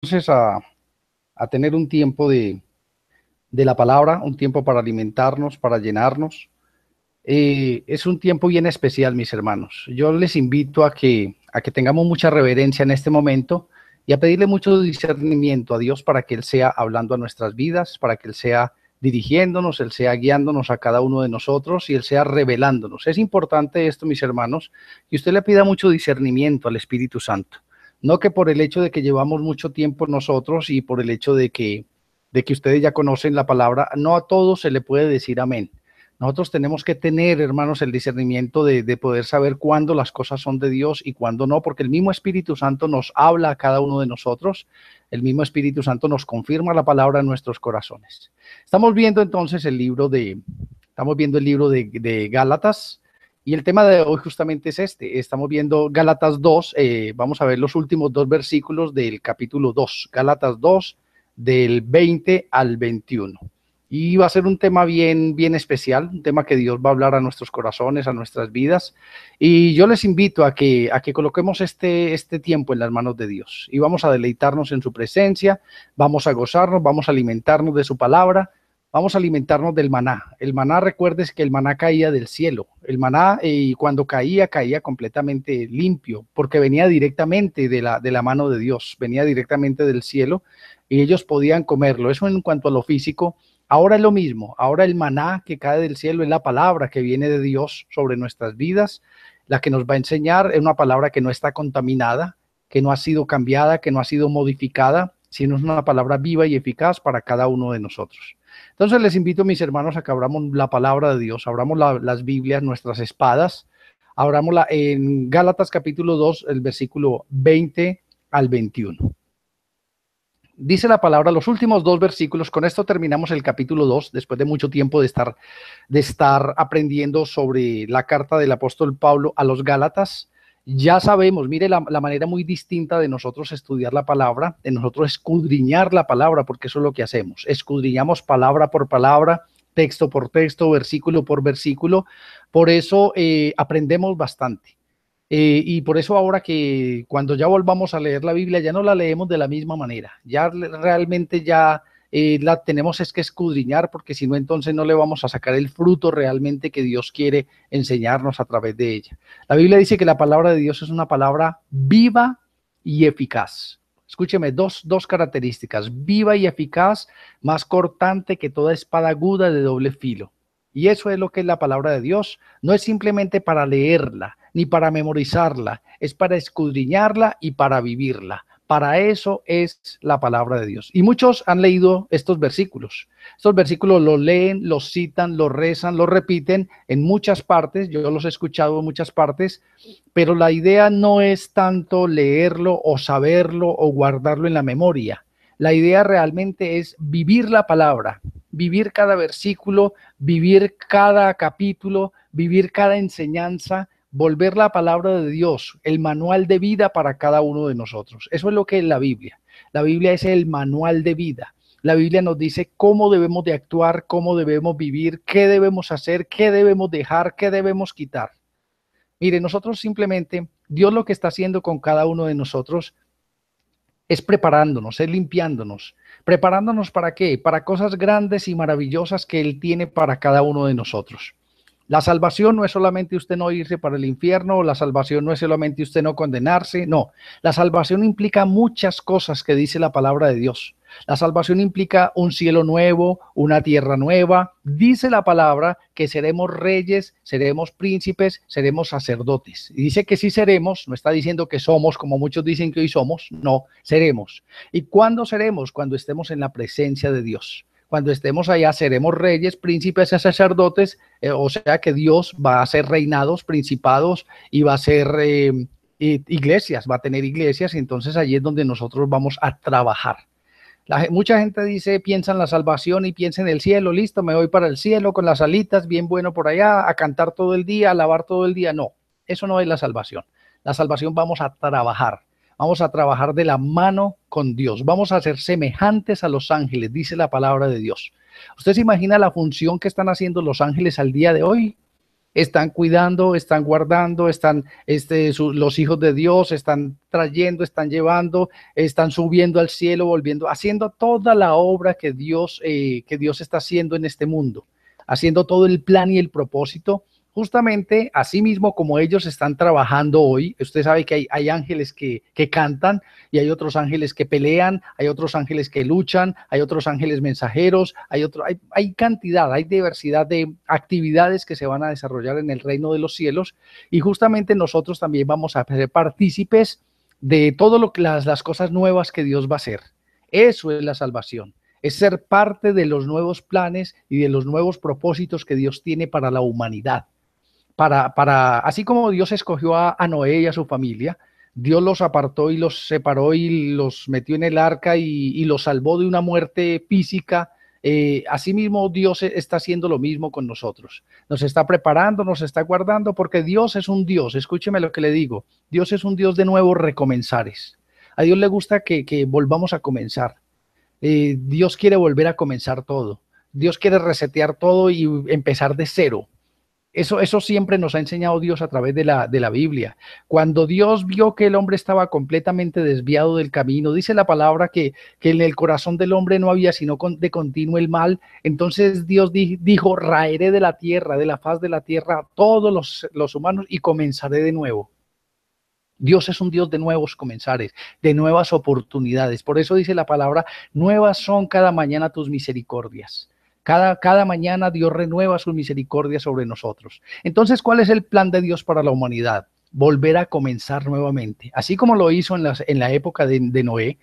entonces a tener un tiempo de la palabra, un tiempo para alimentarnos, para llenarnos. Es un tiempo bien especial, mis hermanos. Yo les invito a que tengamos mucha reverencia en este momento y a pedirle mucho discernimiento a Dios para que Él sea hablando a nuestras vidas, para que Él sea dirigiéndonos, Él sea guiándonos a cada uno de nosotros y Él sea revelándonos. Es importante esto, mis hermanos, que usted le pida mucho discernimiento al Espíritu Santo. No que por el hecho de que llevamos mucho tiempo nosotros y por el hecho de que ustedes ya conocen la palabra, no a todos se le puede decir amén. Nosotros tenemos que tener, hermanos, el discernimiento de poder saber cuándo las cosas son de Dios y cuándo no, porque el mismo Espíritu Santo nos habla a cada uno de nosotros, el mismo Espíritu Santo nos confirma la palabra en nuestros corazones. Estamos viendo entonces estamos viendo el libro de Gálatas, y el tema de hoy justamente es este. Estamos viendo Gálatas 2, vamos a ver los últimos dos versículos del capítulo 2, Gálatas 2, del 20 al 21. Y va a ser un tema bien, bien especial, un tema que Dios va a hablar a nuestros corazones, a nuestras vidas. Y yo les invito a que coloquemos este tiempo en las manos de Dios. Y vamos a deleitarnos en su presencia, vamos a gozarnos, vamos a alimentarnos de su palabra, vamos a alimentarnos del maná. El maná, recuerdes que el maná caía del cielo. El maná, y cuando caía, caía completamente limpio, porque venía directamente de la mano de Dios, venía directamente del cielo, y ellos podían comerlo. Eso en cuanto a lo físico. Ahora es lo mismo, ahora el maná que cae del cielo es la palabra que viene de Dios sobre nuestras vidas, la que nos va a enseñar es una palabra que no está contaminada, que no ha sido cambiada, que no ha sido modificada, sino es una palabra viva y eficaz para cada uno de nosotros. Entonces les invito, mis hermanos, a que abramos la palabra de Dios, abramos las Biblias, nuestras espadas, abramosla en Gálatas capítulo 2, el versículo 20 al 21. Dice la palabra, los últimos dos versículos, con esto terminamos el capítulo 2, después de mucho tiempo de estar aprendiendo sobre la carta del apóstol Pablo a los Gálatas. Ya sabemos, mire la manera muy distinta de nosotros estudiar la palabra, de nosotros escudriñar la palabra, porque eso es lo que hacemos, escudriñamos palabra por palabra, texto por texto, versículo por versículo, por eso aprendemos bastante. Y por eso ahora que cuando ya volvamos a leer la Biblia ya no la leemos de la misma manera, ya realmente ya la tenemos es que escudriñar, porque si no entonces no le vamos a sacar el fruto realmente que Dios quiere enseñarnos a través de ella. La Biblia dice que la palabra de Dios es una palabra viva y eficaz. Escúcheme, dos características: viva y eficaz, más cortante que toda espada aguda de doble filo. Y eso es lo que es la palabra de Dios. No es simplemente para leerla, ni para memorizarla, es para escudriñarla y para vivirla. Para eso es la palabra de Dios. Y muchos han leído estos versículos. Estos versículos los leen, los citan, los rezan, los repiten en muchas partes. Yo los he escuchado en muchas partes, pero la idea no es tanto leerlo o saberlo o guardarlo en la memoria. La idea realmente es vivir la palabra, vivir cada versículo, vivir cada capítulo, vivir cada enseñanza, volver la palabra de Dios, el manual de vida para cada uno de nosotros. Eso es lo que es la Biblia. La Biblia es el manual de vida. La Biblia nos dice cómo debemos de actuar, cómo debemos vivir, qué debemos hacer, qué debemos dejar, qué debemos quitar. Mire, nosotros simplemente, Dios lo que está haciendo con cada uno de nosotros es preparándonos, es limpiándonos. ¿Preparándonos para qué? Para cosas grandes y maravillosas que Él tiene para cada uno de nosotros. La salvación no es solamente usted no irse para el infierno, la salvación no es solamente usted no condenarse, no. La salvación implica muchas cosas que dice la palabra de Dios. La salvación implica un cielo nuevo, una tierra nueva. Dice la palabra que seremos reyes, seremos príncipes, seremos sacerdotes. Y dice que sí seremos, no está diciendo que somos, como muchos dicen que hoy somos, no, seremos. ¿Y cuándo seremos? Cuando estemos en la presencia de Dios. Cuando estemos allá seremos reyes, príncipes y sacerdotes, o sea que Dios va a hacer reinados, principados y va a ser iglesias, va a tener iglesias, y entonces allí es donde nosotros vamos a trabajar. Mucha gente dice, piensa en la salvación y piensa en el cielo, listo, me voy para el cielo con las alitas, bien bueno por allá, a cantar todo el día, a alabar todo el día. No, eso no es la salvación. La salvación vamos a trabajar de la mano con Dios, vamos a ser semejantes a los ángeles, dice la palabra de Dios. ¿Usted se imagina la función que están haciendo los ángeles al día de hoy? están cuidando, están guardando, están los hijos de Dios, están trayendo, están llevando, están subiendo al cielo, volviendo, haciendo toda la obra que Dios está haciendo en este mundo, haciendo todo el plan y el propósito. Justamente así mismo como ellos están trabajando hoy, usted sabe que hay ángeles que cantan y hay otros ángeles que pelean, hay otros ángeles que luchan, hay otros ángeles mensajeros, hay cantidad, hay diversidad de actividades que se van a desarrollar en el reino de los cielos y justamente nosotros también vamos a ser partícipes de todo lo que las cosas nuevas que Dios va a hacer. Eso es la salvación. Es ser parte de los nuevos planes y de los nuevos propósitos que Dios tiene para la humanidad. Así como Dios escogió a Noé y a su familia, Dios los apartó y los separó y los metió en el arca y los salvó de una muerte física. Asimismo, Dios está haciendo lo mismo con nosotros. Nos está preparando, nos está guardando, porque Dios es un Dios, escúcheme lo que le digo, Dios es un Dios de nuevos recomenzares. A Dios le gusta que volvamos a comenzar. Dios quiere volver a comenzar todo. Dios quiere resetear todo y empezar de cero. Eso siempre nos ha enseñado Dios a través de la Biblia. Cuando Dios vio que el hombre estaba completamente desviado del camino, dice la palabra que en el corazón del hombre no había sino de continuo el mal, entonces Dios dijo, raeré de la tierra, de la faz de la tierra, a todos los humanos y comenzaré de nuevo. Dios es un Dios de nuevos comenzares, de nuevas oportunidades. Por eso dice la palabra, nuevas son cada mañana tus misericordias. Cada mañana Dios renueva su misericordia sobre nosotros. Entonces, ¿cuál es el plan de Dios para la humanidad? Volver a comenzar nuevamente. Así como lo hizo en la época de Noé,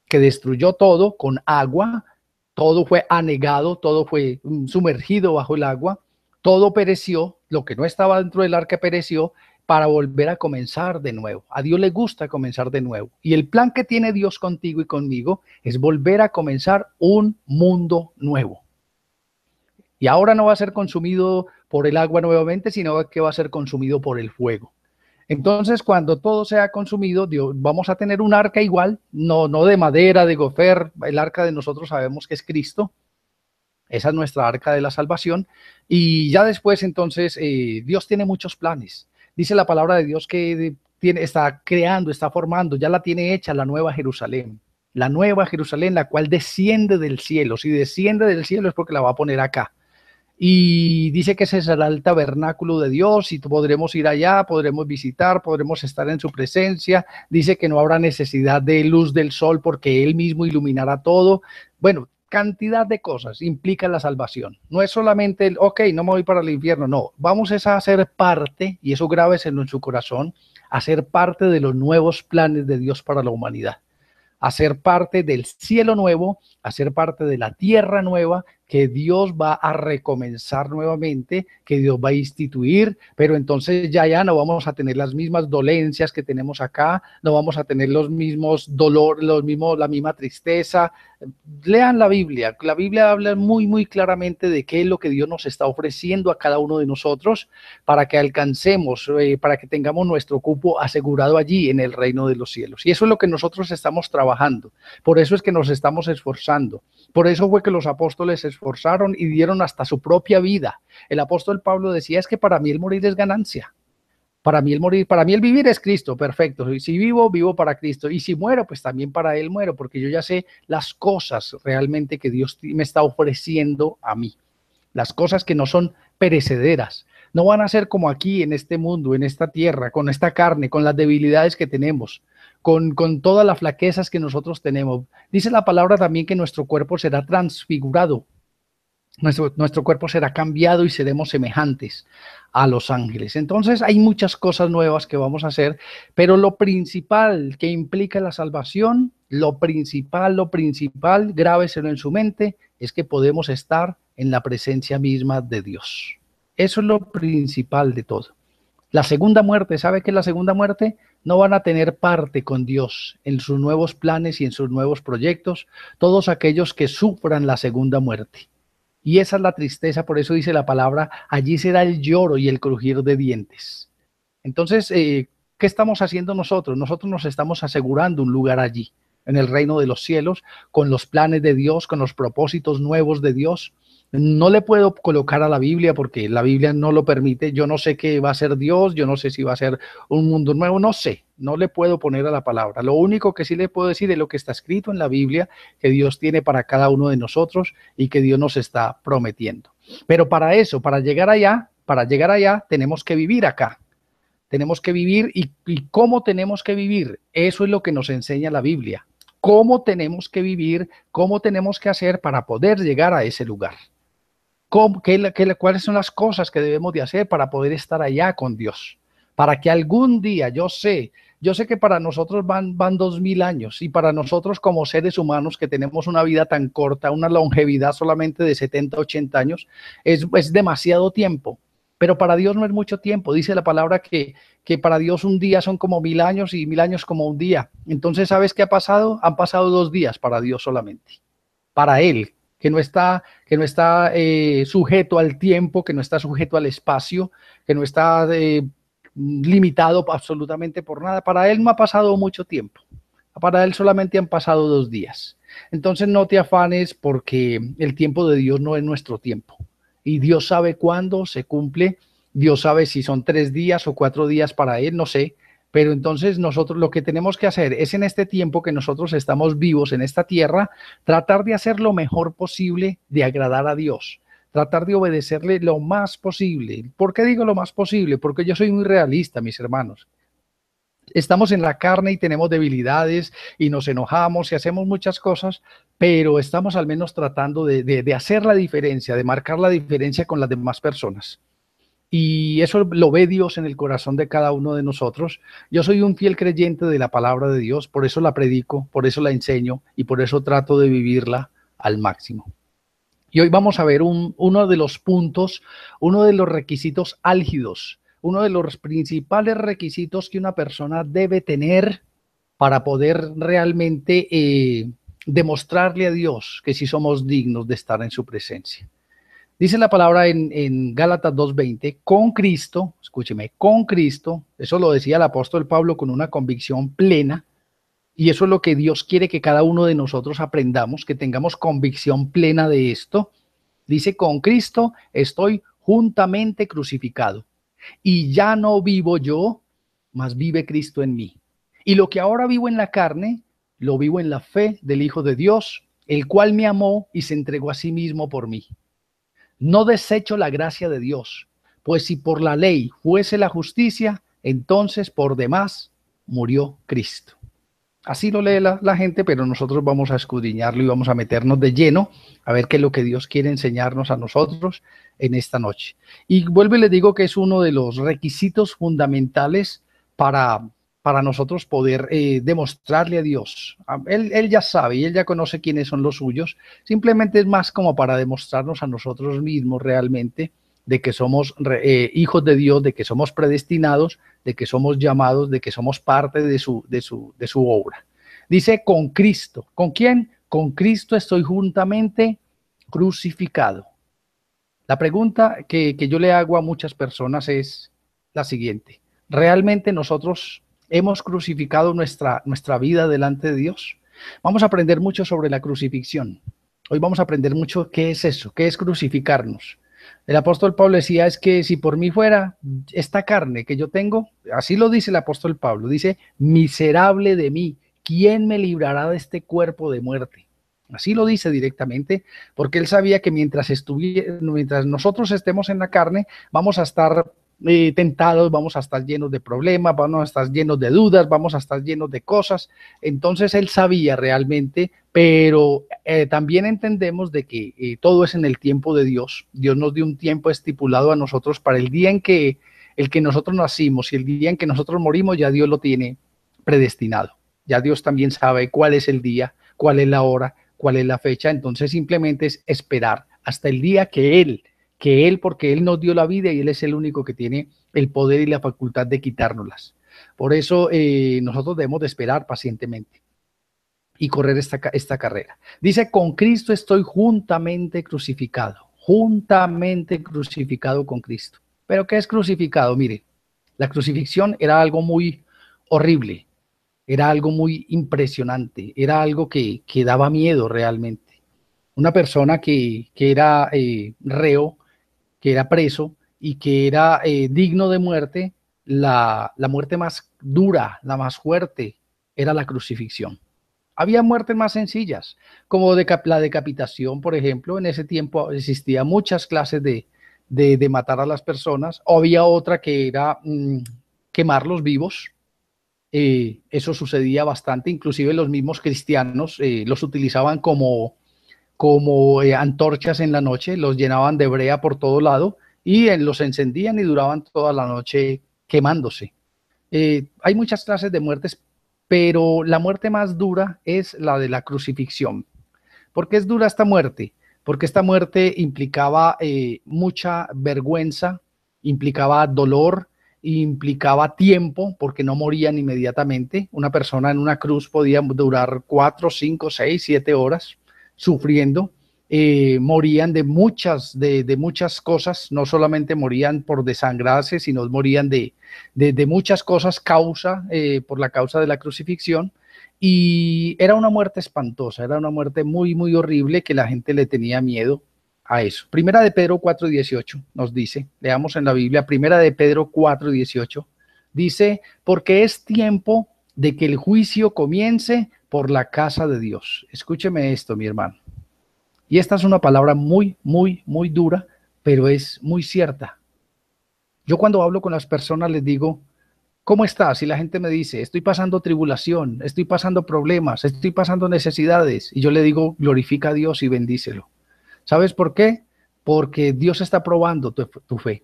que destruyó todo con agua, todo fue anegado, todo fue sumergido bajo el agua, todo pereció, lo que no estaba dentro del arca pereció, para volver a comenzar de nuevo. A Dios le gusta comenzar de nuevo. Y el plan que tiene Dios contigo y conmigo es volver a comenzar un mundo nuevo. Y ahora no va a ser consumido por el agua nuevamente, sino que va a ser consumido por el fuego. Entonces, cuando todo sea consumido, Dios, vamos a tener un arca igual, no de madera, de gofer. El arca de nosotros sabemos que es Cristo. Esa es nuestra arca de la salvación. Y ya después, entonces, Dios tiene muchos planes. Dice la palabra de Dios que está creando, está formando, ya la tiene hecha la nueva Jerusalén. La nueva Jerusalén, la cual desciende del cielo. Si desciende del cielo es porque la va a poner acá. Y dice que ese será el tabernáculo de Dios y podremos ir allá, podremos visitar, podremos estar en su presencia. Dice que no habrá necesidad de luz del sol porque Él mismo iluminará todo. Bueno, cantidad de cosas implica la salvación. No es solamente el, ok, no me voy para el infierno, no. Vamos a ser parte, y eso grábeselo en su corazón, a ser parte de los nuevos planes de Dios para la humanidad. A ser parte del cielo nuevo, a ser parte de la tierra nueva, que Dios va a recomenzar nuevamente, que Dios va a instituir, pero entonces ya no vamos a tener las mismas dolencias que tenemos acá, no vamos a tener los mismos dolores, la misma tristeza. Lean la Biblia habla muy claramente de qué es lo que Dios nos está ofreciendo a cada uno de nosotros para que alcancemos, para que tengamos nuestro cupo asegurado allí en el reino de los cielos. Y eso es lo que nosotros estamos trabajando, por eso es que nos estamos esforzando. Por eso fue que los apóstoles se esforzaron y dieron hasta su propia vida. El apóstol Pablo decía, es que para mí el morir es ganancia. Para mí el vivir es Cristo, perfecto. Si vivo, vivo para Cristo. Y si muero, pues también para Él muero, porque yo ya sé las cosas realmente que Dios me está ofreciendo a mí. Las cosas que no son perecederas. No van a ser como aquí en este mundo, en esta tierra, con esta carne, con las debilidades que tenemos. Con todas las flaquezas que nosotros tenemos. Dice la palabra también que nuestro cuerpo será transfigurado, nuestro cuerpo será cambiado y seremos semejantes a los ángeles. Entonces hay muchas cosas nuevas que vamos a hacer, pero lo principal que implica la salvación, lo principal, grábeselo en su mente, es que podemos estar en la presencia misma de Dios. Eso es lo principal de todo. La segunda muerte, ¿sabe qué es la segunda muerte? No van a tener parte con Dios en sus nuevos planes y en sus nuevos proyectos, todos aquellos que sufran la segunda muerte. Y esa es la tristeza, por eso dice la palabra, allí será el lloro y el crujir de dientes. Entonces, ¿qué estamos haciendo nosotros? Nosotros nos estamos asegurando un lugar allí, en el reino de los cielos, con los planes de Dios, con los propósitos nuevos de Dios. No le puedo colocar a la Biblia porque la Biblia no lo permite. Yo no sé qué va a ser Dios, yo no sé si va a ser un mundo nuevo, no sé, no le puedo poner a la palabra. Lo único que sí le puedo decir es lo que está escrito en la Biblia, que Dios tiene para cada uno de nosotros y que Dios nos está prometiendo. Pero para eso, para llegar allá, tenemos que vivir acá. Tenemos que vivir y cómo tenemos que vivir. Eso es lo que nos enseña la Biblia. Cómo tenemos que vivir, cómo tenemos que hacer para poder llegar a ese lugar. ¿Cuáles son las cosas que debemos de hacer para poder estar allá con Dios? Para que algún día, yo sé que para nosotros van 2000 años y para nosotros como seres humanos que tenemos una vida tan corta, una longevidad solamente de 70, 80 años, es demasiado tiempo. Pero para Dios no es mucho tiempo. Dice la palabra que para Dios un día son como 1000 años y 1000 años como un día. Entonces, ¿sabes qué ha pasado? Han pasado 2 días para Dios solamente. Para Él, que no está sujeto al tiempo, que no está sujeto al espacio, que no está limitado absolutamente por nada. Para Él no ha pasado mucho tiempo. Para Él solamente han pasado 2 días. Entonces no te afanes porque el tiempo de Dios no es nuestro tiempo. Y Dios sabe cuándo se cumple. Dios sabe si son 3 días o 4 días para Él, no sé. Pero entonces nosotros lo que tenemos que hacer es en este tiempo que nosotros estamos vivos en esta tierra, tratar de hacer lo mejor posible, de agradar a Dios, tratar de obedecerle lo más posible. ¿Por qué digo lo más posible? Porque yo soy muy realista, mis hermanos. Estamos en la carne y tenemos debilidades y nos enojamos y hacemos muchas cosas, pero estamos al menos tratando de hacer la diferencia, de marcar la diferencia con las demás personas. Y eso lo ve Dios en el corazón de cada uno de nosotros. Yo soy un fiel creyente de la palabra de Dios, por eso la predico, por eso la enseño y por eso trato de vivirla al máximo. Y hoy vamos a ver uno de los puntos, uno de los requisitos álgidos, uno de los principales requisitos que una persona debe tener para poder realmente demostrarle a Dios que sí somos dignos de estar en su presencia. Dice la palabra en Gálatas 2:20, con Cristo, escúcheme, con Cristo, eso lo decía el apóstol Pablo con una convicción plena, y eso es lo que Dios quiere que cada uno de nosotros aprendamos, que tengamos convicción plena de esto. Dice, con Cristo estoy juntamente crucificado, y ya no vivo yo, mas vive Cristo en mí. Y lo que ahora vivo en la carne, lo vivo en la fe del Hijo de Dios, el cual me amó y se entregó a sí mismo por mí. No desecho la gracia de Dios, pues si por la ley fuese la justicia, entonces por demás murió Cristo. Así lo lee la gente, pero nosotros vamos a escudriñarlo y vamos a meternos de lleno a ver qué es lo que Dios quiere enseñarnos a nosotros en esta noche. Y vuelvo y les digo que es uno de los requisitos fundamentales para, para nosotros poder demostrarle a Dios. Él ya sabe y él ya conoce quiénes son los suyos. Simplemente es más como para demostrarnos a nosotros mismos realmente de que somos hijos de Dios, de que somos predestinados, de que somos llamados, de que somos parte de su obra. Dice, con Cristo. ¿Con quién? Con Cristo estoy juntamente crucificado. La pregunta que yo le hago a muchas personas es la siguiente. ¿Realmente nosotros hemos crucificado nuestra vida delante de Dios? Vamos a aprender mucho sobre la crucifixión. Hoy vamos a aprender mucho qué es eso, qué es crucificarnos. El apóstol Pablo decía, es que si por mí fuera esta carne que yo tengo, así lo dice el apóstol Pablo, dice, miserable de mí, ¿quién me librará de este cuerpo de muerte? Así lo dice directamente, porque él sabía que mientras nosotros estemos en la carne, vamos a estar tentados, vamos a estar llenos de problemas, vamos a estar llenos de dudas, vamos a estar llenos de cosas. Entonces él sabía realmente, pero también entendemos de que todo es en el tiempo de Dios. Dios nos dio un tiempo estipulado a nosotros para el que nosotros nacimos y el día en que nosotros morimos, ya Dios lo tiene predestinado. Ya Dios también sabe cuál es el día, cuál es la hora, cuál es la fecha. Entonces simplemente es esperar hasta el día porque Él nos dio la vida y Él es el único que tiene el poder y la facultad de quitárnoslas. Por eso nosotros debemos de esperar pacientemente y correr esta carrera. Dice, con Cristo estoy juntamente crucificado con Cristo. ¿Pero qué es crucificado? Mire, la crucifixión era algo muy horrible, era algo muy impresionante, era algo que daba miedo realmente. una persona que era reo, que era preso y que era digno de muerte, la muerte más dura, la más fuerte, era la crucifixión. Había muertes más sencillas, como la decapitación, por ejemplo. En ese tiempo existían muchas clases de matar a las personas. O había otra que era quemarlos vivos. Eso sucedía bastante, inclusive los mismos cristianos los utilizaban como antorchas en la noche, los llenaban de brea por todo lado y los encendían y duraban toda la noche quemándose. Hay muchas clases de muertes, pero la muerte más dura es la de la crucifixión. ¿Por qué es dura esta muerte? Porque esta muerte implicaba mucha vergüenza, implicaba dolor, implicaba tiempo, porque no morían inmediatamente. Una persona en una cruz podía durar 4, 5, 6, 7 horas sufriendo. Morían de muchas cosas, no solamente morían por desangrarse, sino morían de muchas cosas por la causa de la crucifixión. Y era una muerte espantosa, era una muerte muy, muy horrible que la gente le tenía miedo a eso. Primera de Pedro 4:18 nos dice, leamos en la Biblia, Primera de Pedro 4:18, dice, porque es tiempo de que el juicio comience por la casa de Dios. Escúcheme esto, mi hermano. Y esta es una palabra muy, muy, muy dura, pero es muy cierta. Yo cuando hablo con las personas les digo, ¿cómo estás? Y la gente me dice, estoy pasando tribulación, estoy pasando problemas, estoy pasando necesidades. Y yo le digo, glorifica a Dios y bendícelo. ¿Sabes por qué? Porque Dios está probando tu fe.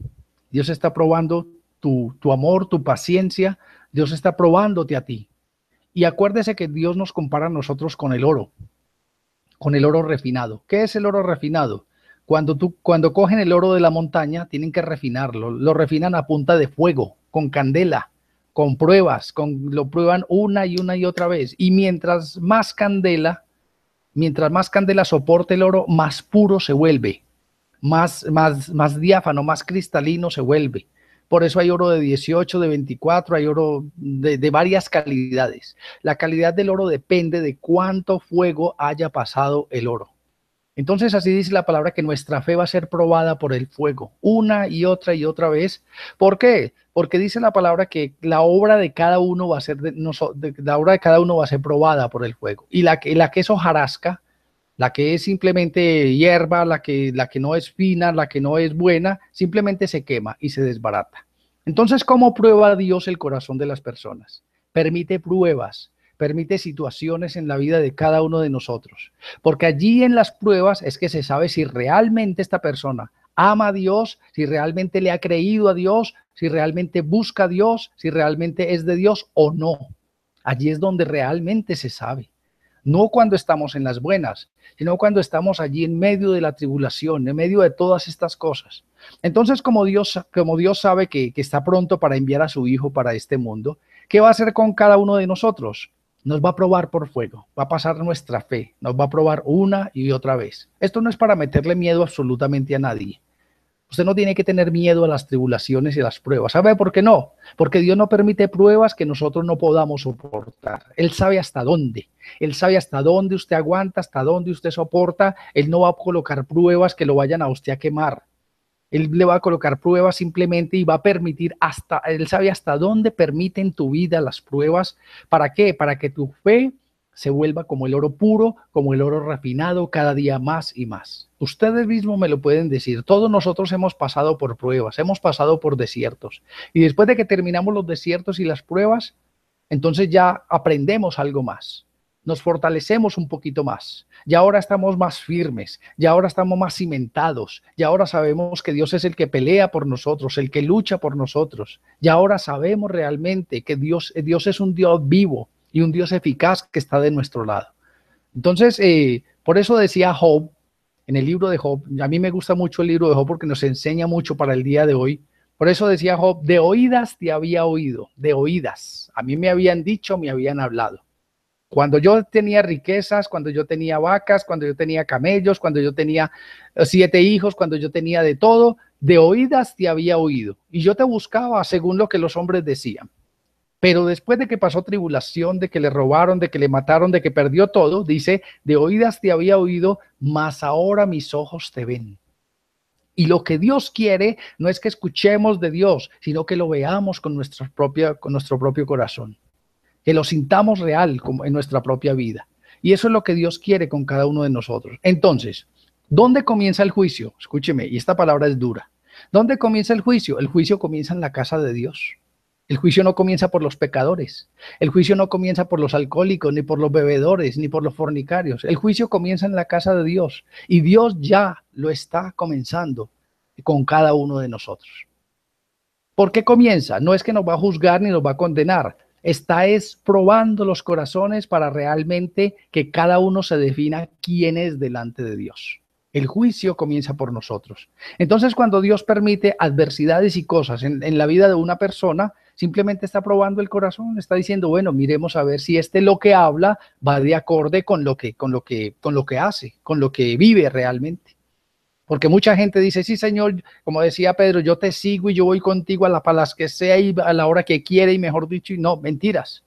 Dios está probando tu amor, tu paciencia. Dios está probándote a ti. Y acuérdese que Dios nos compara a nosotros con el oro refinado. ¿Qué es el oro refinado? Cuando cogen el oro de la montaña, tienen que refinarlo. Lo refinan a punta de fuego, con candela, con pruebas, lo prueban una y otra vez. Y mientras más candela soporte el oro, más puro se vuelve, más diáfano, más cristalino se vuelve. Por eso hay oro de 18, de 24, hay oro de varias calidades. La calidad del oro depende de cuánto fuego haya pasado el oro. Entonces así dice la palabra que nuestra fe va a ser probada por el fuego, una y otra vez. ¿Por qué? Porque dice la palabra que la obra de cada uno va a ser la obra de cada uno va a ser probada por el fuego. Y la que es hojarasca, la que es simplemente hierba, la que no es fina, la que no es buena, simplemente se quema y se desbarata. Entonces, ¿cómo prueba Dios el corazón de las personas? Permite pruebas, permite situaciones en la vida de cada uno de nosotros, porque allí en las pruebas es que se sabe si realmente esta persona ama a Dios, si realmente le ha creído a Dios, si realmente busca a Dios, si realmente es de Dios o no. Allí es donde realmente se sabe. No cuando estamos en las buenas, sino cuando estamos allí en medio de la tribulación, en medio de todas estas cosas. Entonces, como Dios sabe que está pronto para enviar a su Hijo para este mundo, ¿qué va a hacer con cada uno de nosotros? Nos va a probar por fuego, va a pasar nuestra fe, nos va a probar una y otra vez. Esto no es para meterle miedo absolutamente a nadie. Usted no tiene que tener miedo a las tribulaciones y a las pruebas. ¿Sabe por qué no? Porque Dios no permite pruebas que nosotros no podamos soportar. Él sabe hasta dónde. Él sabe hasta dónde usted aguanta, hasta dónde usted soporta. Él no va a colocar pruebas que lo vayan a usted a quemar. Él le va a colocar pruebas simplemente y va a permitir él sabe hasta dónde permite en tu vida las pruebas. ¿Para qué? Para que tu fe se vuelva como el oro puro, como el oro refinado, cada día más y más. Ustedes mismos me lo pueden decir. Todos nosotros hemos pasado por pruebas, hemos pasado por desiertos. Y después de que terminamos los desiertos y las pruebas, entonces ya aprendemos algo más. Nos fortalecemos un poquito más. Y ahora estamos más firmes, y ahora estamos más cimentados, y ahora sabemos que Dios es el que pelea por nosotros, el que lucha por nosotros. Y ahora sabemos realmente que Dios es un Dios vivo y un Dios eficaz que está de nuestro lado. Entonces, por eso decía Job, en el libro de Job, a mí me gusta mucho el libro de Job porque nos enseña mucho para el día de hoy. Por eso decía Job, de oídas te había oído, de oídas. A mí me habían dicho, me habían hablado. Cuando yo tenía riquezas, cuando yo tenía vacas, cuando yo tenía camellos, cuando yo tenía 7 hijos, cuando yo tenía de todo, de oídas te había oído. Y yo te buscaba según lo que los hombres decían. Pero después de que pasó tribulación, de que le robaron, de que le mataron, de que perdió todo, dice, de oídas te había oído, mas ahora mis ojos te ven. Y lo que Dios quiere no es que escuchemos de Dios, sino que lo veamos con nuestro propio corazón, que lo sintamos real como en nuestra propia vida. Y eso es lo que Dios quiere con cada uno de nosotros. Entonces, ¿dónde comienza el juicio? Escúcheme, y esta palabra es dura. ¿Dónde comienza el juicio? El juicio comienza en la casa de Dios. El juicio no comienza por los pecadores. El juicio no comienza por los alcohólicos, ni por los bebedores, ni por los fornicarios. El juicio comienza en la casa de Dios. Y Dios ya lo está comenzando con cada uno de nosotros. ¿Por qué comienza? No es que nos va a juzgar ni nos va a condenar. Está es probando los corazones para realmente que cada uno se defina quién es delante de Dios. El juicio comienza por nosotros. Entonces, cuando Dios permite adversidades y cosas en la vida de una persona, simplemente está probando el corazón, está diciendo, bueno, miremos a ver si lo que habla va de acorde con lo que hace, con lo que vive realmente. Porque mucha gente dice, sí, Señor, como decía Pedro, yo te sigo y yo voy contigo a las que sea y a la hora que quiere, y mejor dicho, y no, mentiras.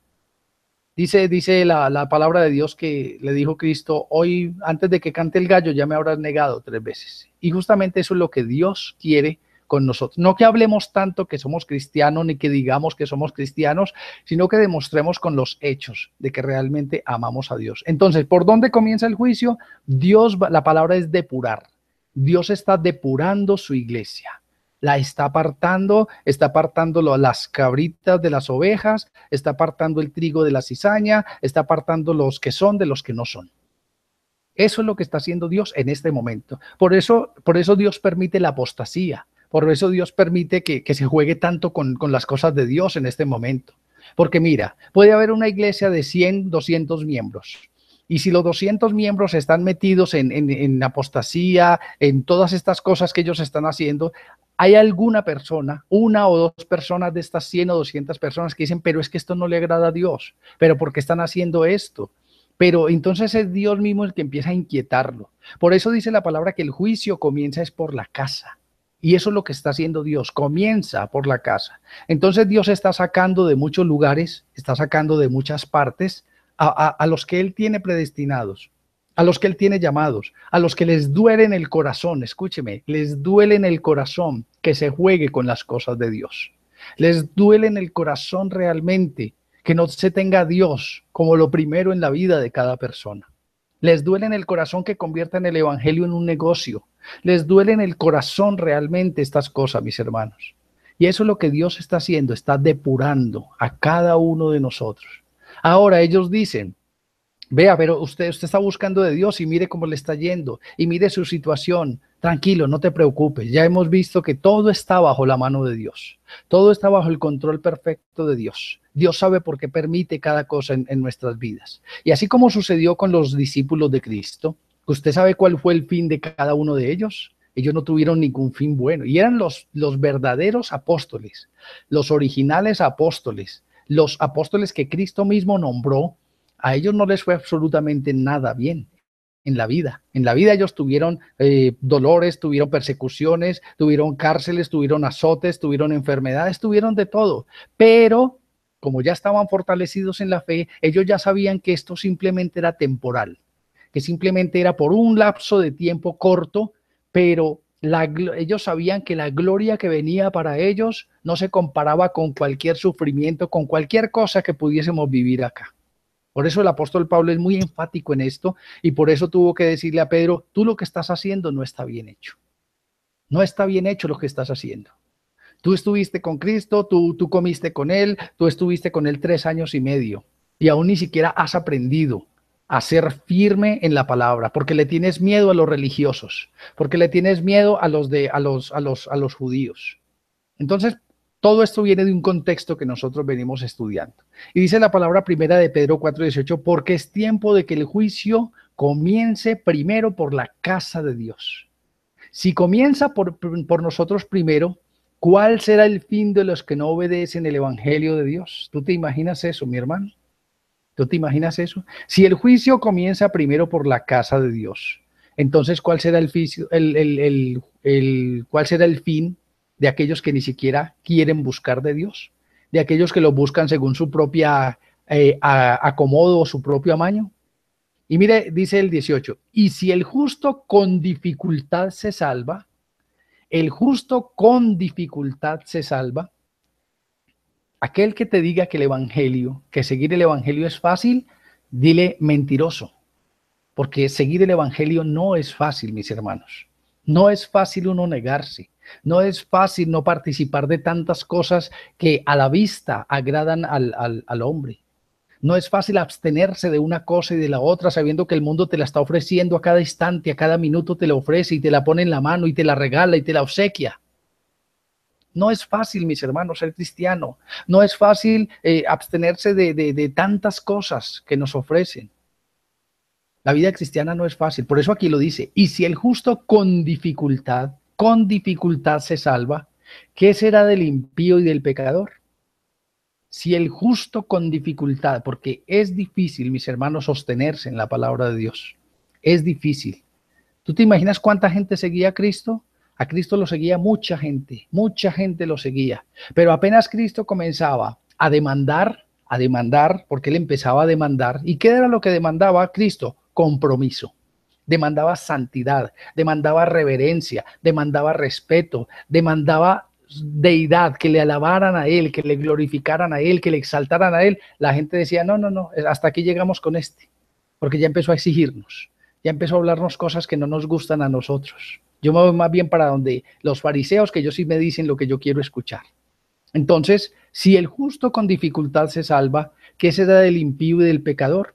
Dice la palabra de Dios que le dijo Cristo, hoy antes de que cante el gallo ya me habrás negado 3 veces. Y justamente eso es lo que Dios quiere con nosotros. No que hablemos tanto que somos cristianos ni que digamos que somos cristianos, sino que demostremos con los hechos de que realmente amamos a Dios. Entonces, ¿por dónde comienza el juicio? La palabra es depurar. Dios está depurando su iglesia. La está apartando las cabritas de las ovejas, está apartando el trigo de la cizaña, está apartando los que son de los que no son. Eso es lo que está haciendo Dios en este momento. Por eso Dios permite la apostasía. Por eso Dios permite que se juegue tanto con las cosas de Dios en este momento. Porque mira, puede haber una iglesia de 100, 200 miembros. Y si los 200 miembros están metidos en apostasía, en todas estas cosas que ellos están haciendo, hay alguna persona, una o dos personas de estas 100 o 200 personas que dicen, pero es que esto no le agrada a Dios, pero ¿por qué están haciendo esto? Pero entonces es Dios mismo el que empieza a inquietarlo. Por eso dice la palabra que el juicio comienza es por la casa. Y eso es lo que está haciendo Dios, comienza por la casa. Entonces Dios está sacando de muchos lugares, está sacando de muchas partes a los que Él tiene predestinados, a los que Él tiene llamados, a los que les duele en el corazón, escúcheme, les duele en el corazón que se juegue con las cosas de Dios. Les duele en el corazón realmente que no se tenga a Dios como lo primero en la vida de cada persona. Les duele en el corazón que conviertan el evangelio en un negocio. Les duele en el corazón realmente estas cosas, mis hermanos. Y eso es lo que Dios está haciendo, está depurando a cada uno de nosotros. Ahora ellos dicen, vea, pero usted está buscando de Dios y mire cómo le está yendo y mire su situación. Tranquilo, no te preocupes. Ya hemos visto que todo está bajo la mano de Dios. Todo está bajo el control perfecto de Dios. Dios sabe por qué permite cada cosa en nuestras vidas. Y así como sucedió con los discípulos de Cristo, ¿usted sabe cuál fue el fin de cada uno de ellos? Ellos no tuvieron ningún fin bueno y eran los verdaderos apóstoles, los originales apóstoles, los apóstoles que Cristo mismo nombró. A ellos no les fue absolutamente nada bien en la vida. En la vida ellos tuvieron dolores, tuvieron persecuciones, tuvieron cárceles, tuvieron azotes, tuvieron enfermedades, tuvieron de todo. Pero como ya estaban fortalecidos en la fe, ellos ya sabían que esto simplemente era temporal, que simplemente era por un lapso de tiempo corto, pero ellos sabían que la gloria que venía para ellos no se comparaba con cualquier sufrimiento, con cualquier cosa que pudiésemos vivir acá. Por eso el apóstol Pablo es muy enfático en esto y por eso tuvo que decirle a Pedro, tú lo que estás haciendo no está bien hecho. No está bien hecho lo que estás haciendo. Tú estuviste con Cristo, tú comiste con Él, tú estuviste con Él 3 años y medio y aún ni siquiera has aprendido a ser firme en la palabra, porque le tienes miedo a los religiosos, porque le tienes miedo a los judíos. Entonces, todo esto viene de un contexto que nosotros venimos estudiando. Y dice la palabra primera de Pedro 4:18, porque es tiempo de que el juicio comience primero por la casa de Dios. Si comienza por nosotros primero, ¿cuál será el fin de los que no obedecen el evangelio de Dios? ¿Tú te imaginas eso, mi hermano? ¿Tú te imaginas eso? Si el juicio comienza primero por la casa de Dios, entonces ¿cuál será cuál será el fin de aquellos que ni siquiera quieren buscar de Dios? de aquellos que lo buscan según su propia acomodo o su propio amaño. Y mire, dice el 18, y si el justo con dificultad se salva, el justo con dificultad se salva, aquel que te diga que el evangelio, que seguir el evangelio es fácil, dile mentiroso, porque seguir el evangelio no es fácil, mis hermanos. No es fácil uno negarse, no es fácil no participar de tantas cosas que a la vista agradan al hombre. No es fácil abstenerse de una cosa y de la otra, sabiendo que el mundo te la está ofreciendo a cada instante, a cada minuto te la ofrece y te la pone en la mano y te la regala y te la obsequia. No es fácil, mis hermanos, ser cristiano. No es fácil abstenerse de tantas cosas que nos ofrecen. La vida cristiana no es fácil. Por eso aquí lo dice. Y si el justo con dificultad se salva, ¿qué será del impío y del pecador? Si el justo con dificultad, porque es difícil, mis hermanos, sostenerse en la palabra de Dios. Es difícil. ¿Tú te imaginas cuánta gente seguía a Cristo? A Cristo lo seguía mucha gente lo seguía. Pero apenas Cristo comenzaba a demandar, porque él empezaba a demandar. ¿Y qué era lo que demandaba Cristo? Compromiso. Demandaba santidad, demandaba reverencia, demandaba respeto, demandaba deidad, que le alabaran a él, que le glorificaran a él, que le exaltaran a él. La gente decía, no, no, no, hasta aquí llegamos con este, porque ya empezó a exigirnos, ya empezó a hablarnos cosas que no nos gustan a nosotros. Yo me voy más bien para donde los fariseos, que ellos sí me dicen lo que yo quiero escuchar. Entonces, si el justo con dificultad se salva, ¿qué será del impío y del pecador?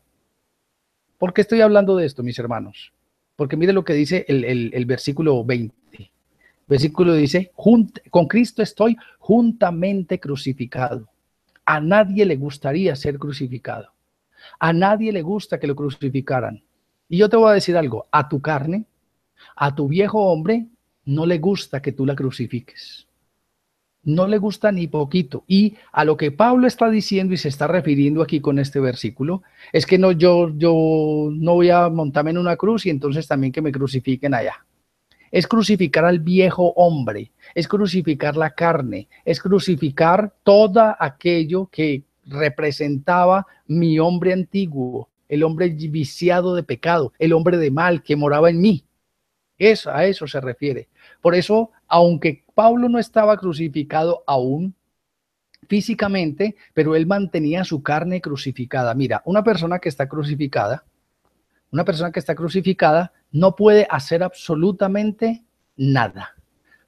¿Por qué estoy hablando de esto, mis hermanos? Porque mire lo que dice el versículo 20. Versículo dice, con Cristo estoy juntamente crucificado. A nadie le gustaría ser crucificado. A nadie le gusta que lo crucificaran. Y yo te voy a decir algo, a tu carne, a tu viejo hombre, no le gusta que tú la crucifiques. No le gusta ni poquito. Y a lo que Pablo está diciendo y se está refiriendo aquí con este versículo, es que no, yo no voy a montarme en una cruz y entonces también que me crucifiquen allá. Es crucificar al viejo hombre, es crucificar la carne, es crucificar todo aquello que representaba mi hombre antiguo, el hombre viciado de pecado, el hombre de mal que moraba en mí. A eso se refiere. Por eso, aunque Pablo no estaba crucificado aún físicamente, pero él mantenía su carne crucificada. Mira, una persona que está crucificada no puede hacer absolutamente nada.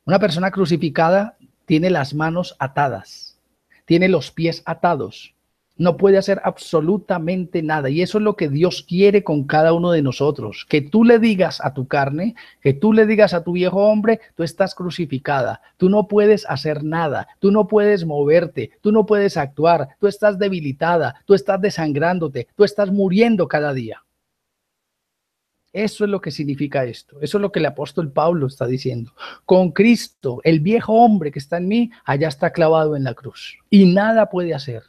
Una persona crucificada tiene las manos atadas, tiene los pies atados, no puede hacer absolutamente nada. Y eso es lo que Dios quiere con cada uno de nosotros, que tú le digas a tu carne, que tú le digas a tu viejo hombre, tú estás crucificada, tú no puedes hacer nada, tú no puedes moverte, tú no puedes actuar, tú estás debilitada, tú estás desangrándote, tú estás muriendo cada día. Eso es lo que significa esto. Eso es lo que el apóstol Pablo está diciendo. Con Cristo, el viejo hombre que está en mí, allá está clavado en la cruz. Y nada puede hacer.